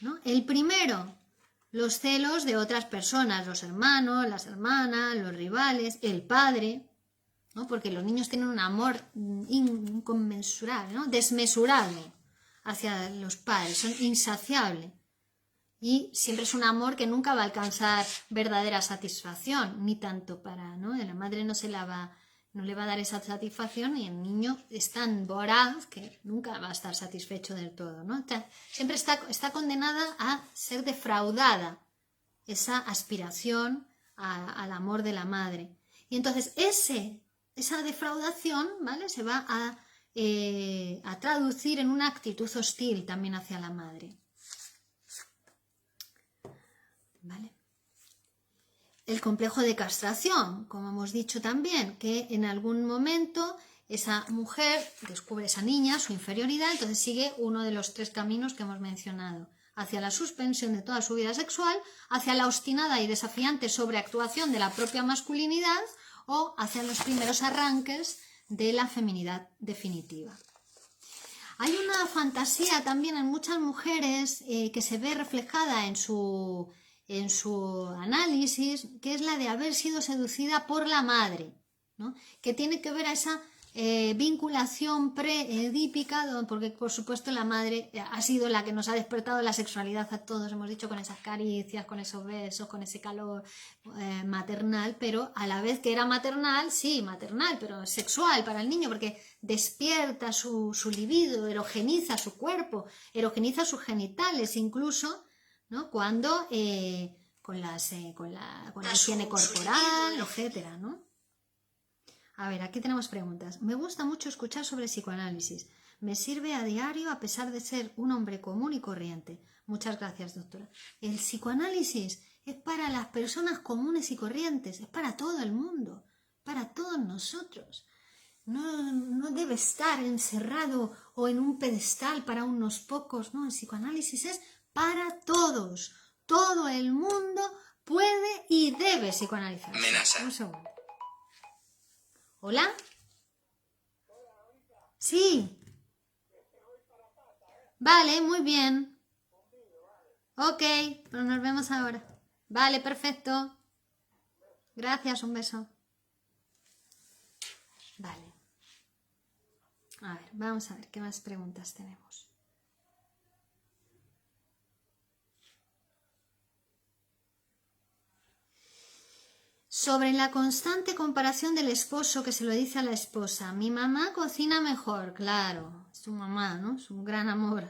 ¿No? El primero, los celos de otras personas, los hermanos, las hermanas, los rivales, el padre, ¿no? Porque los niños tienen un amor inconmensurable, ¿no? Desmesurado hacia los padres, son insaciables. Y siempre es un amor que nunca va a alcanzar verdadera satisfacción, ni tanto para, ¿no? La madre no le va a dar esa satisfacción y el niño es tan voraz que nunca va a estar satisfecho del todo, ¿no? Siempre está condenada a ser defraudada esa aspiración al amor de la madre. Y entonces esa defraudación, ¿vale? Se va a traducir en una actitud hostil también hacia la madre. ¿Vale? El complejo de castración, como hemos dicho también, que en algún momento esa mujer descubre, esa niña, su inferioridad, entonces sigue uno de los 3 caminos que hemos mencionado, hacia la suspensión de toda su vida sexual, hacia la obstinada y desafiante sobreactuación de la propia masculinidad o hacia los primeros arranques de la feminidad definitiva. Hay una fantasía también en muchas mujeres que se ve reflejada en su análisis, que es la de haber sido seducida por la madre, ¿no? Que tiene que ver a esa vinculación preedípica, porque por supuesto la madre ha sido la que nos ha despertado la sexualidad a todos, hemos dicho, con esas caricias, con esos besos, con ese calor maternal, pero a la vez que era maternal, sí, maternal, pero sexual para el niño, porque despierta su libido, erogeniza su cuerpo, erogeniza sus genitales incluso, ¿no? Cuando con la higiene corporal, etcétera, ¿no? A ver, aquí tenemos preguntas. Me gusta mucho escuchar sobre psicoanálisis. Me sirve a diario a pesar de ser un hombre común y corriente. Muchas gracias, doctora. El psicoanálisis es para las personas comunes y corrientes, es para todo el mundo, para todos nosotros. No debe estar encerrado o en un pedestal para unos pocos, no, el psicoanálisis es para todos. Todo el mundo puede y debe psicoanalizar. Amenaza. Un segundo. ¿Hola? Sí. Vale, muy bien. Ok, pues nos vemos ahora. Vale, perfecto. Gracias, un beso. Vale. A ver, vamos a ver qué más preguntas tenemos. Sobre la constante comparación del esposo que se lo dice a la esposa. Mi mamá cocina mejor, claro, es su mamá, ¿no? Es un gran amor.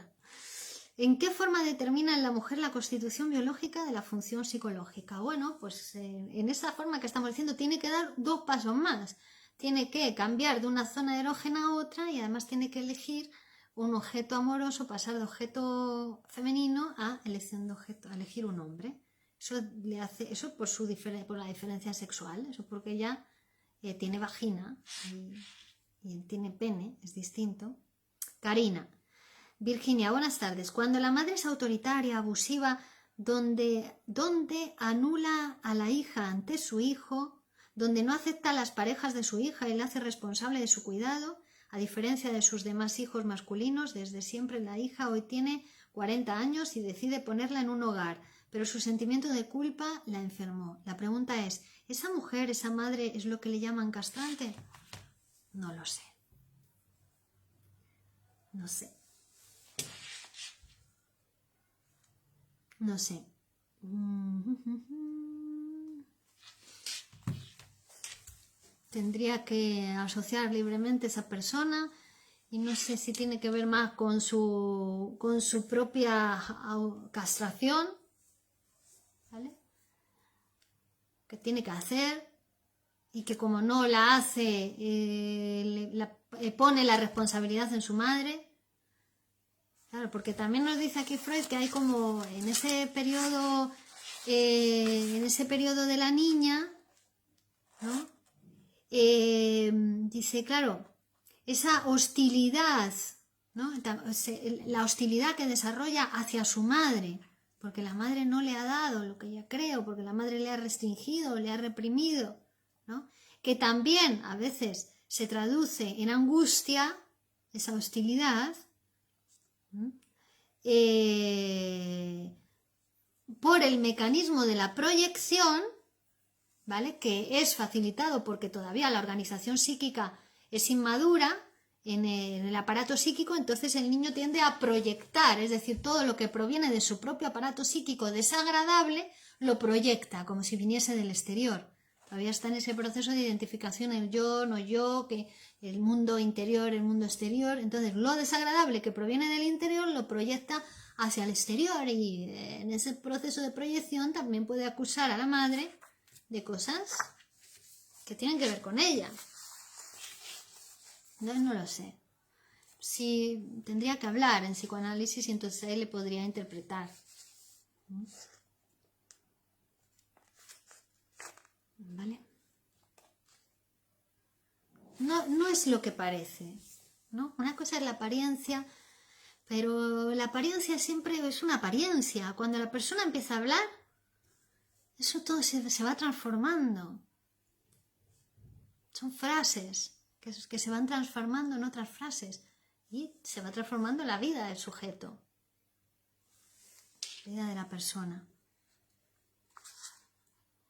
¿En qué forma determina en la mujer la constitución biológica de la función psicológica? Bueno, pues en esa forma que estamos diciendo tiene que dar 2 pasos más. Tiene que cambiar de una zona erógena a otra y además tiene que elegir un objeto amoroso, pasar de objeto femenino a elección de objeto, a elegir un hombre. Eso le hace, eso por la diferencia sexual, eso porque ella tiene vagina y tiene pene, es distinto. Karina. Virginia, buenas tardes. Cuando la madre es autoritaria, abusiva, donde anula a la hija ante su hijo, donde no acepta a las parejas de su hija y la hace responsable de su cuidado, a diferencia de sus demás hijos masculinos, desde siempre la hija hoy tiene 40 años y decide ponerla en un hogar, pero su sentimiento de culpa la enfermó. La pregunta es, ¿esa mujer, esa madre, es lo que le llaman castrante? No lo sé. No sé. No sé. Tendría que asociar libremente esa persona y no sé si tiene que ver más con su propia castración, ¿vale? Que tiene que hacer y que como no la hace, pone la responsabilidad en su madre. Claro, porque también nos dice aquí Freud que hay como en ese periodo de la niña, ¿no? Dice, claro, esa hostilidad, ¿no? La hostilidad que desarrolla hacia su madre, porque la madre no le ha dado lo que ella cree, o porque la madre le ha restringido, le ha reprimido, ¿no? Que también a veces se traduce en angustia, esa hostilidad, por el mecanismo de la proyección, ¿vale? Que es facilitado porque todavía la organización psíquica es inmadura en el aparato psíquico, entonces el niño tiende a proyectar, es decir, todo lo que proviene de su propio aparato psíquico desagradable lo proyecta como si viniese del exterior. Todavía está en ese proceso de identificación, el yo, no yo, que el mundo interior, el mundo exterior. Entonces lo desagradable que proviene del interior lo proyecta hacia el exterior y en ese proceso de proyección también puede acusar a la madre de cosas que tienen que ver con ella. No lo sé. Sí, tendría que hablar en psicoanálisis y entonces él le podría interpretar. ¿Vale? No es lo que parece, ¿no? Una cosa es la apariencia, pero la apariencia siempre es una apariencia. Cuando la persona empieza a hablar, eso todo se va transformando. Son frases que se van transformando en otras frases y se va transformando la vida del sujeto, la vida de la persona.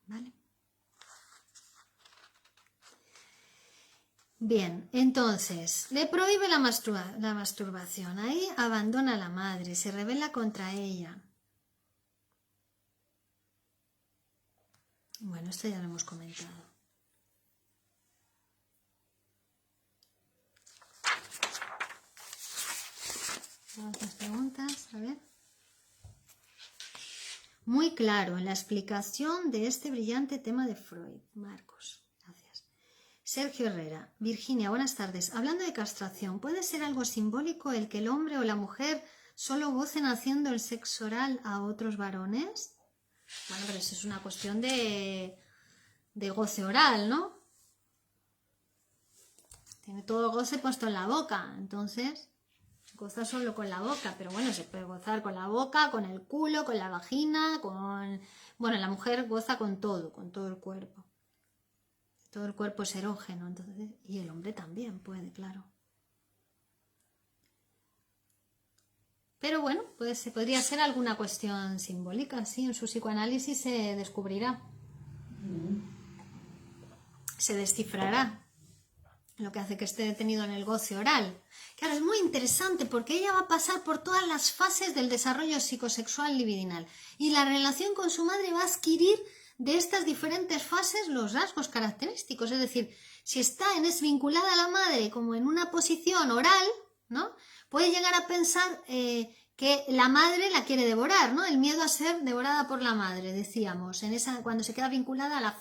¿Vale? Bien, entonces, le prohíbe la masturbación. Ahí abandona a la madre, se rebela contra ella. Bueno, esto ya lo hemos comentado. Otras preguntas, a ver. Muy claro en la explicación de este brillante tema de Freud. Marcos, gracias. Sergio Herrera, Virginia, buenas tardes. Hablando de castración, ¿puede ser algo simbólico el que el hombre o la mujer solo gocen haciendo el sexo oral a otros varones? Bueno, pero eso es una cuestión de goce oral, ¿no? Tiene todo el goce puesto en la boca, entonces goza solo con la boca, pero bueno, se puede gozar con la boca, con el culo, con la vagina, con... Bueno, la mujer goza con todo el cuerpo. Todo el cuerpo es erógeno, entonces, y el hombre también puede, claro. Pero bueno, pues podría ser alguna cuestión simbólica, sí, en su psicoanálisis se descubrirá. Se descifrará lo que hace que esté detenido en el goce oral. Claro, es muy interesante porque ella va a pasar por todas las fases del desarrollo psicosexual libidinal y la relación con su madre va a adquirir de estas diferentes fases los rasgos característicos. Es decir, si es vinculada a la madre como en una posición oral, ¿no? Puede llegar a pensar que la madre la quiere devorar, ¿no? El miedo a ser devorada por la madre, decíamos, cuando se queda vinculada a la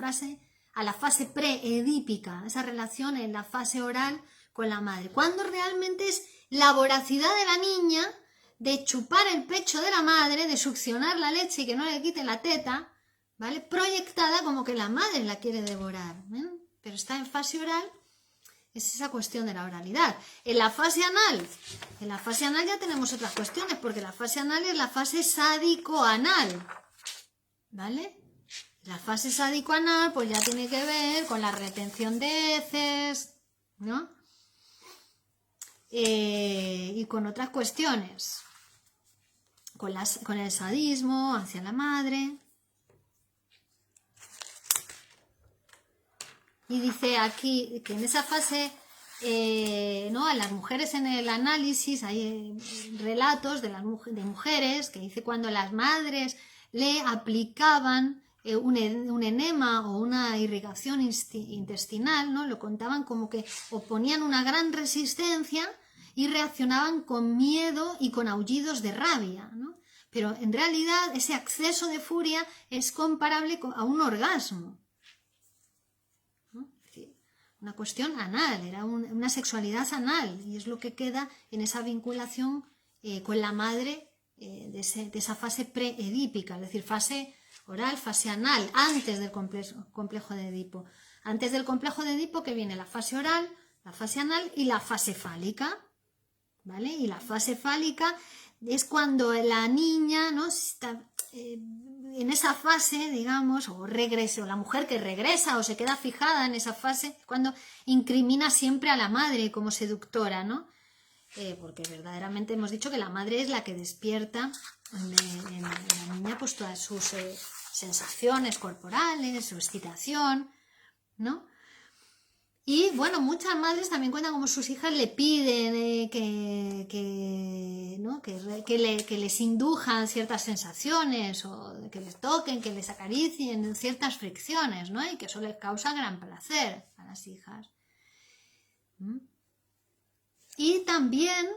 fase preedípica, esa relación en la fase oral con la madre, cuando realmente es la voracidad de la niña de chupar el pecho de la madre, de succionar la leche y que no le quite la teta, ¿vale? Proyectada como que la madre la quiere devorar, ¿eh? Pero está en fase oral, es esa cuestión de la oralidad. En la fase anal ya tenemos otras cuestiones, porque la fase anal es la fase sádico-anal, ¿vale? La fase sádico-anal pues ya tiene que ver con la retención de heces, ¿no? Y con otras cuestiones, con el sadismo hacia la madre. Y dice aquí que en esa fase, ¿no? A las mujeres en el análisis hay relatos de mujeres que dice cuando las madres le aplicaban un enema o una irrigación intestinal, ¿no? Lo contaban como que oponían una gran resistencia y reaccionaban con miedo y con aullidos de rabia, ¿no? Pero en realidad ese acceso de furia es comparable a un orgasmo. Una cuestión anal, era una sexualidad anal, y es lo que queda en esa vinculación con la madre de esa fase preedípica, es decir, fase oral, fase anal, antes del complejo de Edipo. Antes del complejo de Edipo que viene la fase oral, la fase anal y la fase fálica, ¿vale? Y la fase fálica es cuando la niña, ¿no? Está en esa fase, digamos, o la mujer que regresa o se queda fijada en esa fase, cuando incrimina siempre a la madre como seductora, ¿no? Porque verdaderamente hemos dicho que la madre es la que despierta en la niña pues todas sus sensaciones corporales, su excitación, ¿no? Y bueno, muchas madres también cuentan como sus hijas le piden que les indujan ciertas sensaciones o que les toquen, que les acaricien ciertas fricciones, ¿no? Y que eso les causa gran placer a las hijas. Y también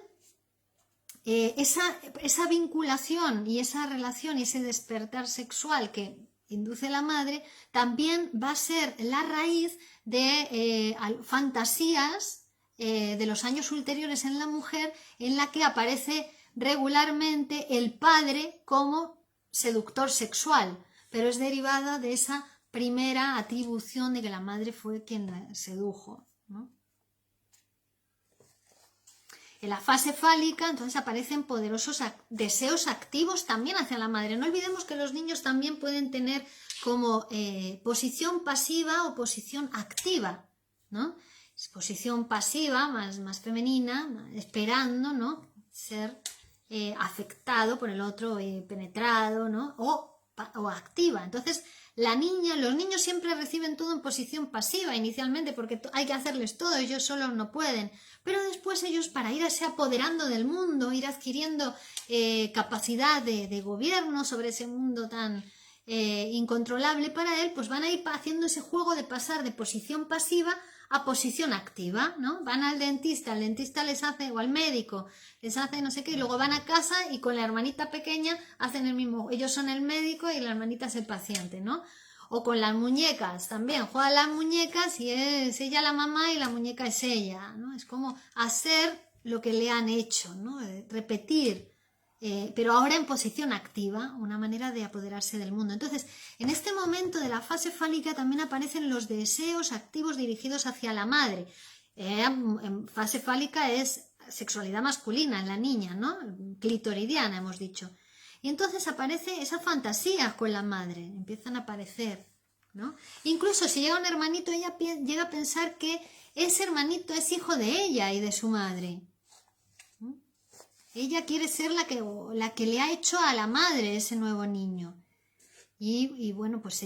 esa vinculación y esa relación y ese despertar sexual que induce la madre también va a ser la raíz de fantasías de los años ulteriores en la mujer, en la que aparece regularmente el padre como seductor sexual, pero es derivada de esa primera atribución de que la madre fue quien la sedujo, ¿no? En la fase fálica, entonces aparecen poderosos deseos activos también hacia la madre. No olvidemos que los niños también pueden tener como posición pasiva o posición activa, ¿no? Es posición pasiva, más femenina, esperando, ¿no? Ser afectado por el otro, penetrado, ¿no? O activa. Entonces, los niños siempre reciben todo en posición pasiva inicialmente porque hay que hacerles todo, ellos solos no pueden. Pero después ellos, para irse apoderando del mundo, ir adquiriendo capacidad de gobierno sobre ese mundo tan incontrolable para él, pues van a ir haciendo ese juego de pasar de posición pasiva a posición activa, ¿no? Van al dentista, el dentista les hace, o al médico, les hace no sé qué, y luego van a casa y con la hermanita pequeña hacen el mismo, ellos son el médico y la hermanita es el paciente, ¿no? O con las muñecas también, juega a las muñecas y es ella la mamá y la muñeca es ella, ¿no? Es como hacer lo que le han hecho, ¿no? Repetir, pero ahora en posición activa, una manera de apoderarse del mundo. Entonces, en este momento de la fase fálica también aparecen los deseos activos dirigidos hacia la madre. En fase fálica es sexualidad masculina en la niña, ¿no? Clitoridiana, hemos dicho. Y entonces aparece esa fantasía con la madre, empiezan a aparecer, ¿no? Incluso si llega un hermanito, ella llega a pensar que ese hermanito es hijo de ella y de su madre. Ella quiere ser la que le ha hecho a la madre ese nuevo niño. Y bueno, pues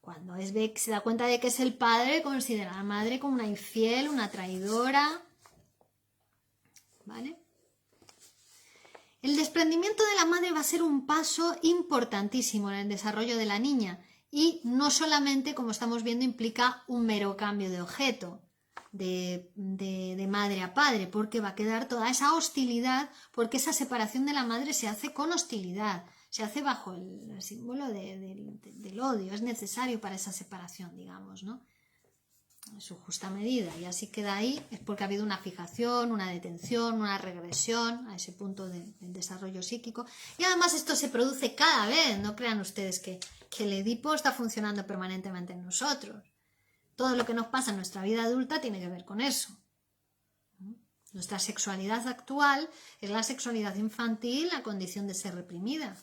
cuando se da cuenta de que es el padre, considera a la madre como una infiel, una traidora, ¿vale? El desprendimiento de la madre va a ser un paso importantísimo en el desarrollo de la niña y no solamente, como estamos viendo, implica un mero cambio de objeto de madre a padre, porque va a quedar toda esa hostilidad, porque esa separación de la madre se hace con hostilidad, se hace bajo el símbolo del odio, es necesario para esa separación, digamos, ¿no? En su justa medida, y así queda ahí, es porque ha habido una fijación, una detención, una regresión a ese punto del desarrollo psíquico, y además esto se produce cada vez, no crean ustedes que el Edipo está funcionando permanentemente en nosotros. Todo lo que nos pasa en nuestra vida adulta tiene que ver con eso. Nuestra sexualidad actual es la sexualidad infantil, la condición de ser reprimida.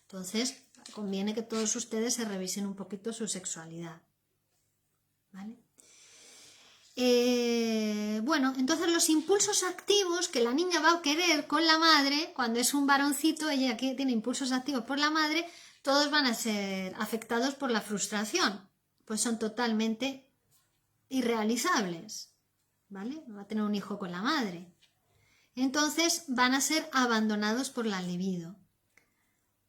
Entonces, conviene que todos ustedes se revisen un poquito su sexualidad, ¿vale? Bueno, entonces los impulsos activos que la niña va a querer con la madre, cuando es un varoncito, ella que tiene impulsos activos por la madre, todos van a ser afectados por la frustración, pues son totalmente irrealizables, ¿vale? Va a tener un hijo con la madre. Entonces van a ser abandonados por la libido,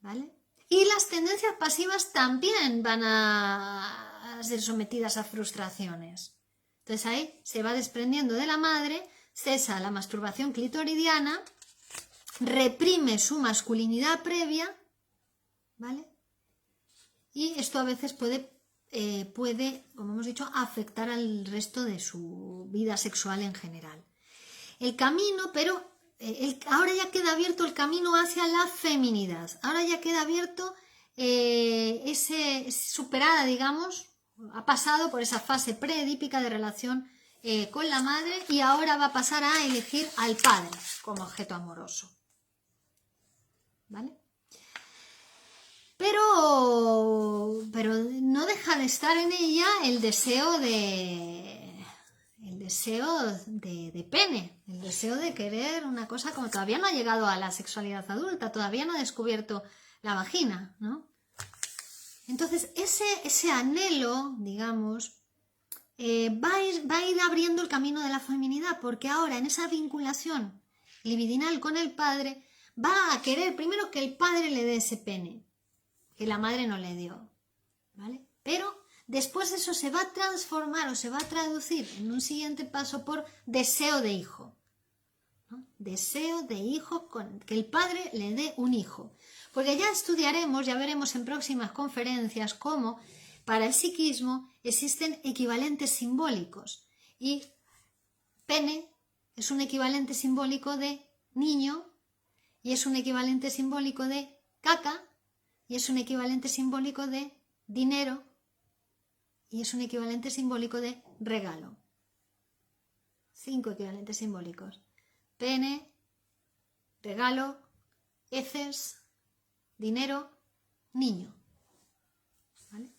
¿vale? Y las tendencias pasivas también van a ser sometidas a frustraciones. Entonces ahí se va desprendiendo de la madre, cesa la masturbación clitoridiana, reprime su masculinidad previa, ¿vale? Y esto a veces puede, como hemos dicho, afectar al resto de su vida sexual en general. El camino, pero ahora ya queda abierto el camino hacia la feminidad. Ahora ya queda abierto superada, digamos, ha pasado por esa fase preedípica de relación con la madre y ahora va a pasar a elegir al padre como objeto amoroso, ¿vale? Pero no deja de estar en ella el deseo de pene, el deseo de querer una cosa como todavía no ha llegado a la sexualidad adulta, todavía no ha descubierto la vagina, ¿no? Entonces ese anhelo, digamos, va a ir abriendo el camino de la feminidad, porque ahora en esa vinculación libidinal con el padre va a querer primero que el padre le dé ese pene, que la madre no le dio, ¿vale? Pero después eso se va a transformar o se va a traducir en un siguiente paso por deseo de hijo, ¿no? Deseo de hijo, que el padre le dé un hijo. Porque ya estudiaremos, ya veremos en próximas conferencias cómo para el psiquismo existen equivalentes simbólicos. Y pene es un equivalente simbólico de niño, y es un equivalente simbólico de caca, y es un equivalente simbólico de dinero, y es un equivalente simbólico de regalo. 5 equivalentes simbólicos. Pene, regalo, heces, dinero, niño. ¿Vale?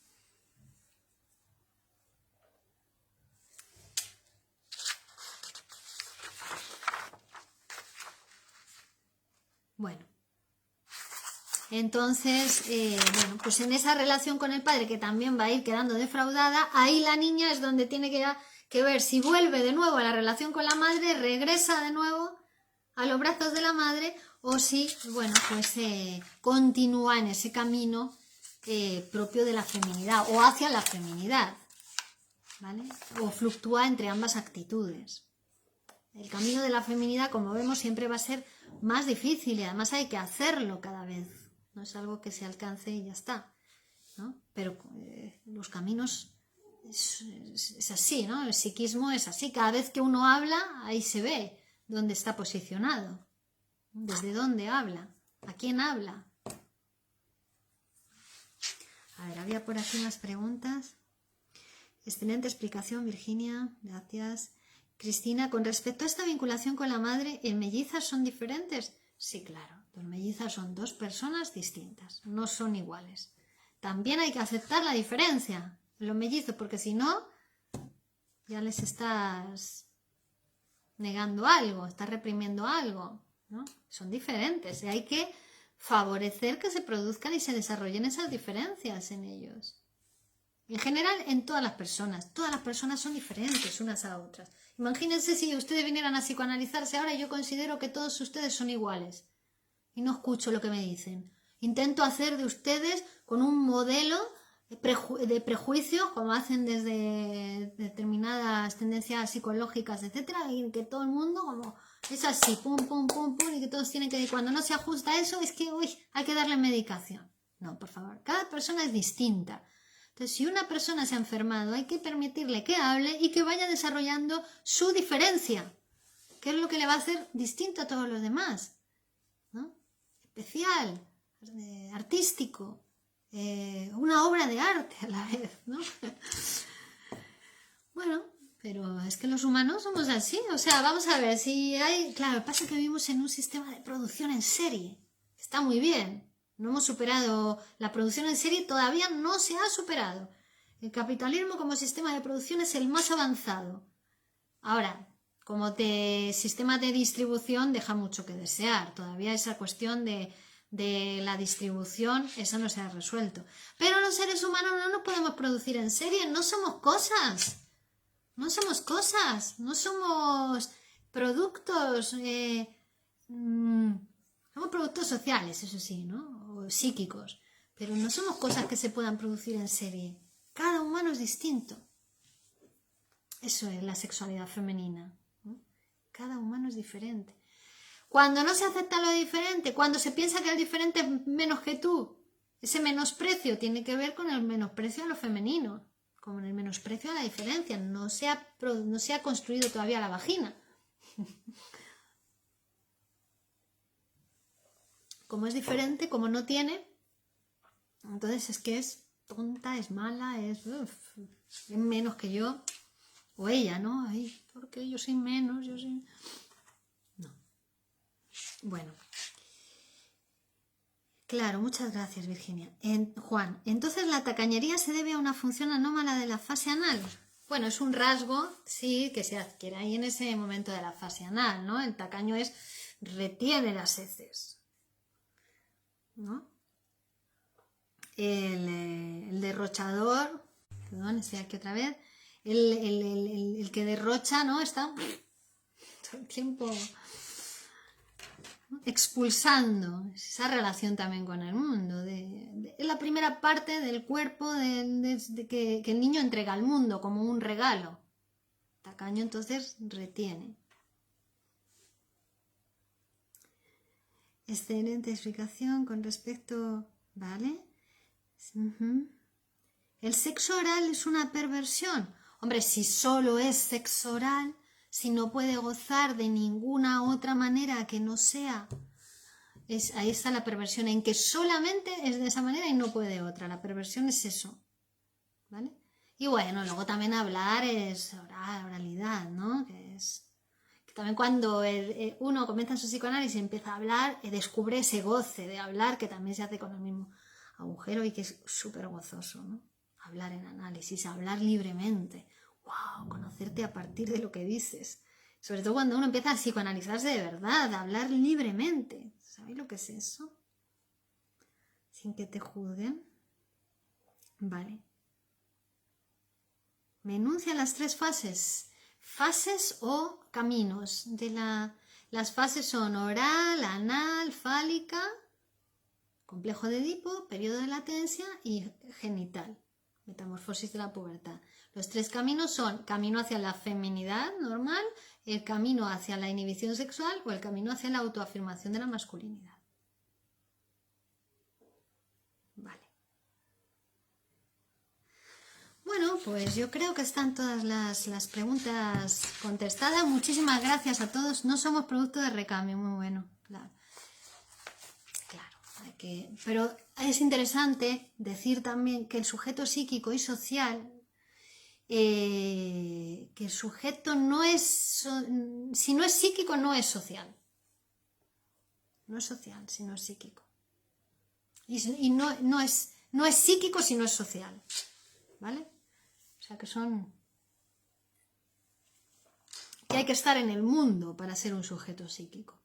Bueno. Entonces, bueno, pues en esa relación con el padre, que también va a ir quedando defraudada, ahí la niña es donde tiene que ver si vuelve de nuevo a la relación con la madre, regresa de nuevo a los brazos de la madre, o si, bueno, pues continúa en ese camino propio de la feminidad, o hacia la feminidad, ¿vale? O fluctúa entre ambas actitudes. El camino de la feminidad, como vemos, siempre va a ser más difícil y además hay que hacerlo cada vez. No es algo que se alcance y ya está. ¿no? Pero los caminos es así, ¿no? El psiquismo es así. Cada vez que uno habla, ahí se ve dónde está posicionado, desde dónde habla, a quién habla. A ver, había por aquí unas preguntas. Excelente explicación, Virginia, gracias. Cristina, con respecto a esta vinculación con la madre, ¿en mellizas son diferentes? Sí, claro, los mellizas son dos personas distintas, no son iguales. También hay que aceptar la diferencia en los mellizos, porque si no, ya les estás negando algo, estás reprimiendo algo, ¿no? Son diferentes y hay que favorecer que se produzcan y se desarrollen esas diferencias en ellos. En general, en todas las personas son diferentes unas a otras. Imagínense si ustedes vinieran a psicoanalizarse ahora y yo considero que todos ustedes son iguales y no escucho lo que me dicen. Intento hacer de ustedes con un modelo de prejuicios, como hacen desde determinadas tendencias psicológicas, etcétera, y que todo el mundo como es así, pum, pum, pum, pum, y que todos tienen que, y cuando no se ajusta eso, es que hay que darle medicación. No, por favor, cada persona es distinta. Entonces, si una persona se ha enfermado, hay que permitirle que hable y que vaya desarrollando su diferencia, que es lo que le va a hacer distinto a todos los demás, ¿no? Especial, artístico, una obra de arte a la vez, ¿no? Bueno, pero es que los humanos somos así, o sea, vamos a ver, si hay... Claro, pasa que vivimos en un sistema de producción en serie, está muy bien. No hemos superado la producción en serie, todavía no se ha superado. El capitalismo como sistema de producción es el más avanzado. Ahora, como sistema de distribución deja mucho que desear. Todavía esa cuestión de la distribución, eso no se ha resuelto. Pero los seres humanos no nos podemos producir en serie, no somos cosas. No somos cosas, no somos productos... somos productos sociales, eso sí, ¿no? O psíquicos, pero no somos cosas que se puedan producir en serie. Cada humano es distinto. Eso es la sexualidad femenina, ¿no? Cada humano es diferente. Cuando no se acepta lo diferente, cuando se piensa que el diferente es menos que tú, ese menosprecio tiene que ver con el menosprecio a lo femenino, con el menosprecio a la diferencia. No se ha construido todavía la vagina. Como es diferente, como no tiene, entonces es que es tonta, es mala, es menos que yo, o ella, ¿no? Ay, porque yo soy menos, yo soy... No. Bueno. Claro, muchas gracias, Virginia. Juan, entonces la tacañería se debe a una función anómala de la fase anal. Bueno, es un rasgo, sí, que se adquiere ahí en ese momento de la fase anal, ¿no? El tacaño retiene las heces, ¿no? El derrochador, perdón, estoy aquí otra vez, el que derrocha, ¿no? Está todo el tiempo expulsando esa relación también con el mundo. Es la primera parte del cuerpo que el niño entrega al mundo como un regalo. Tacaño entonces retiene. Excelente explicación con respecto... ¿Vale? El sexo oral es una perversión. Hombre, si solo es sexo oral, si no puede gozar de ninguna otra manera que no sea... ahí está la perversión, en que solamente es de esa manera y no puede otra. La perversión es eso. ¿Vale? Y bueno, luego también hablar es oralidad, ¿no? Que también cuando uno comienza en su psicoanálisis y empieza a hablar, descubre ese goce de hablar que también se hace con el mismo agujero y que es súper gozoso, ¿no? Hablar en análisis, hablar libremente. ¡Wow! Conocerte a partir de lo que dices. Sobre todo cuando uno empieza a psicoanalizarse de verdad, a hablar libremente. ¿Sabéis lo que es eso? Sin que te juzguen. Vale. Me enuncian las 3 fases. Fases o caminos. Las fases son oral, anal, fálica, complejo de Edipo, periodo de latencia y genital. Metamorfosis de la pubertad. Los 3 caminos son camino hacia la feminidad normal, el camino hacia la inhibición sexual o el camino hacia la autoafirmación de la masculinidad. Vale. pues yo creo que están todas las preguntas contestadas. Muchísimas gracias a todos. No somos producto de recambio, muy bueno, claro. Pero es interesante decir también que el sujeto psíquico y social, que el sujeto no es, si no es psíquico, no es social. No es social, si no es psíquico. Y no es psíquico si no es social. ¿Vale? O sea que hay que estar en el mundo para ser un sujeto psíquico.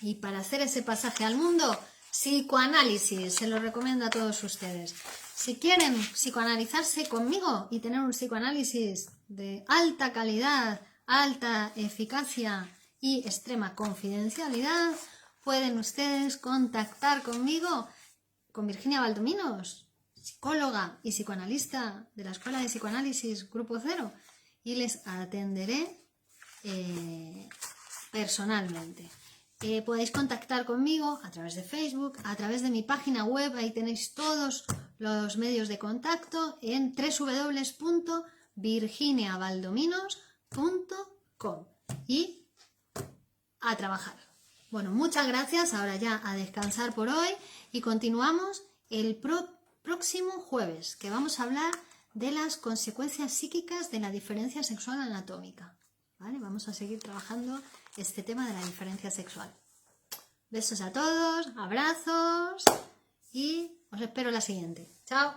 Y para hacer ese pasaje al mundo, psicoanálisis, se lo recomiendo a todos ustedes. Si quieren psicoanalizarse conmigo y tener un psicoanálisis de alta calidad, alta eficacia y extrema confidencialidad, pueden ustedes contactar conmigo, con Virginia Valdominos, psicóloga y psicoanalista de la Escuela de Psicoanálisis Grupo Cero, y les atenderé personalmente. Podéis contactar conmigo a través de Facebook, a través de mi página web, ahí tenéis todos los medios de contacto en www.virginiavaldominos.com y a trabajar. Bueno, muchas gracias, ahora ya a descansar por hoy y continuamos el próximo jueves, que vamos a hablar de las consecuencias psíquicas de la diferencia sexual anatómica. ¿Vale? Vamos a seguir trabajando este tema de la diferencia sexual. Besos a todos, abrazos y os espero la siguiente. ¡Chao!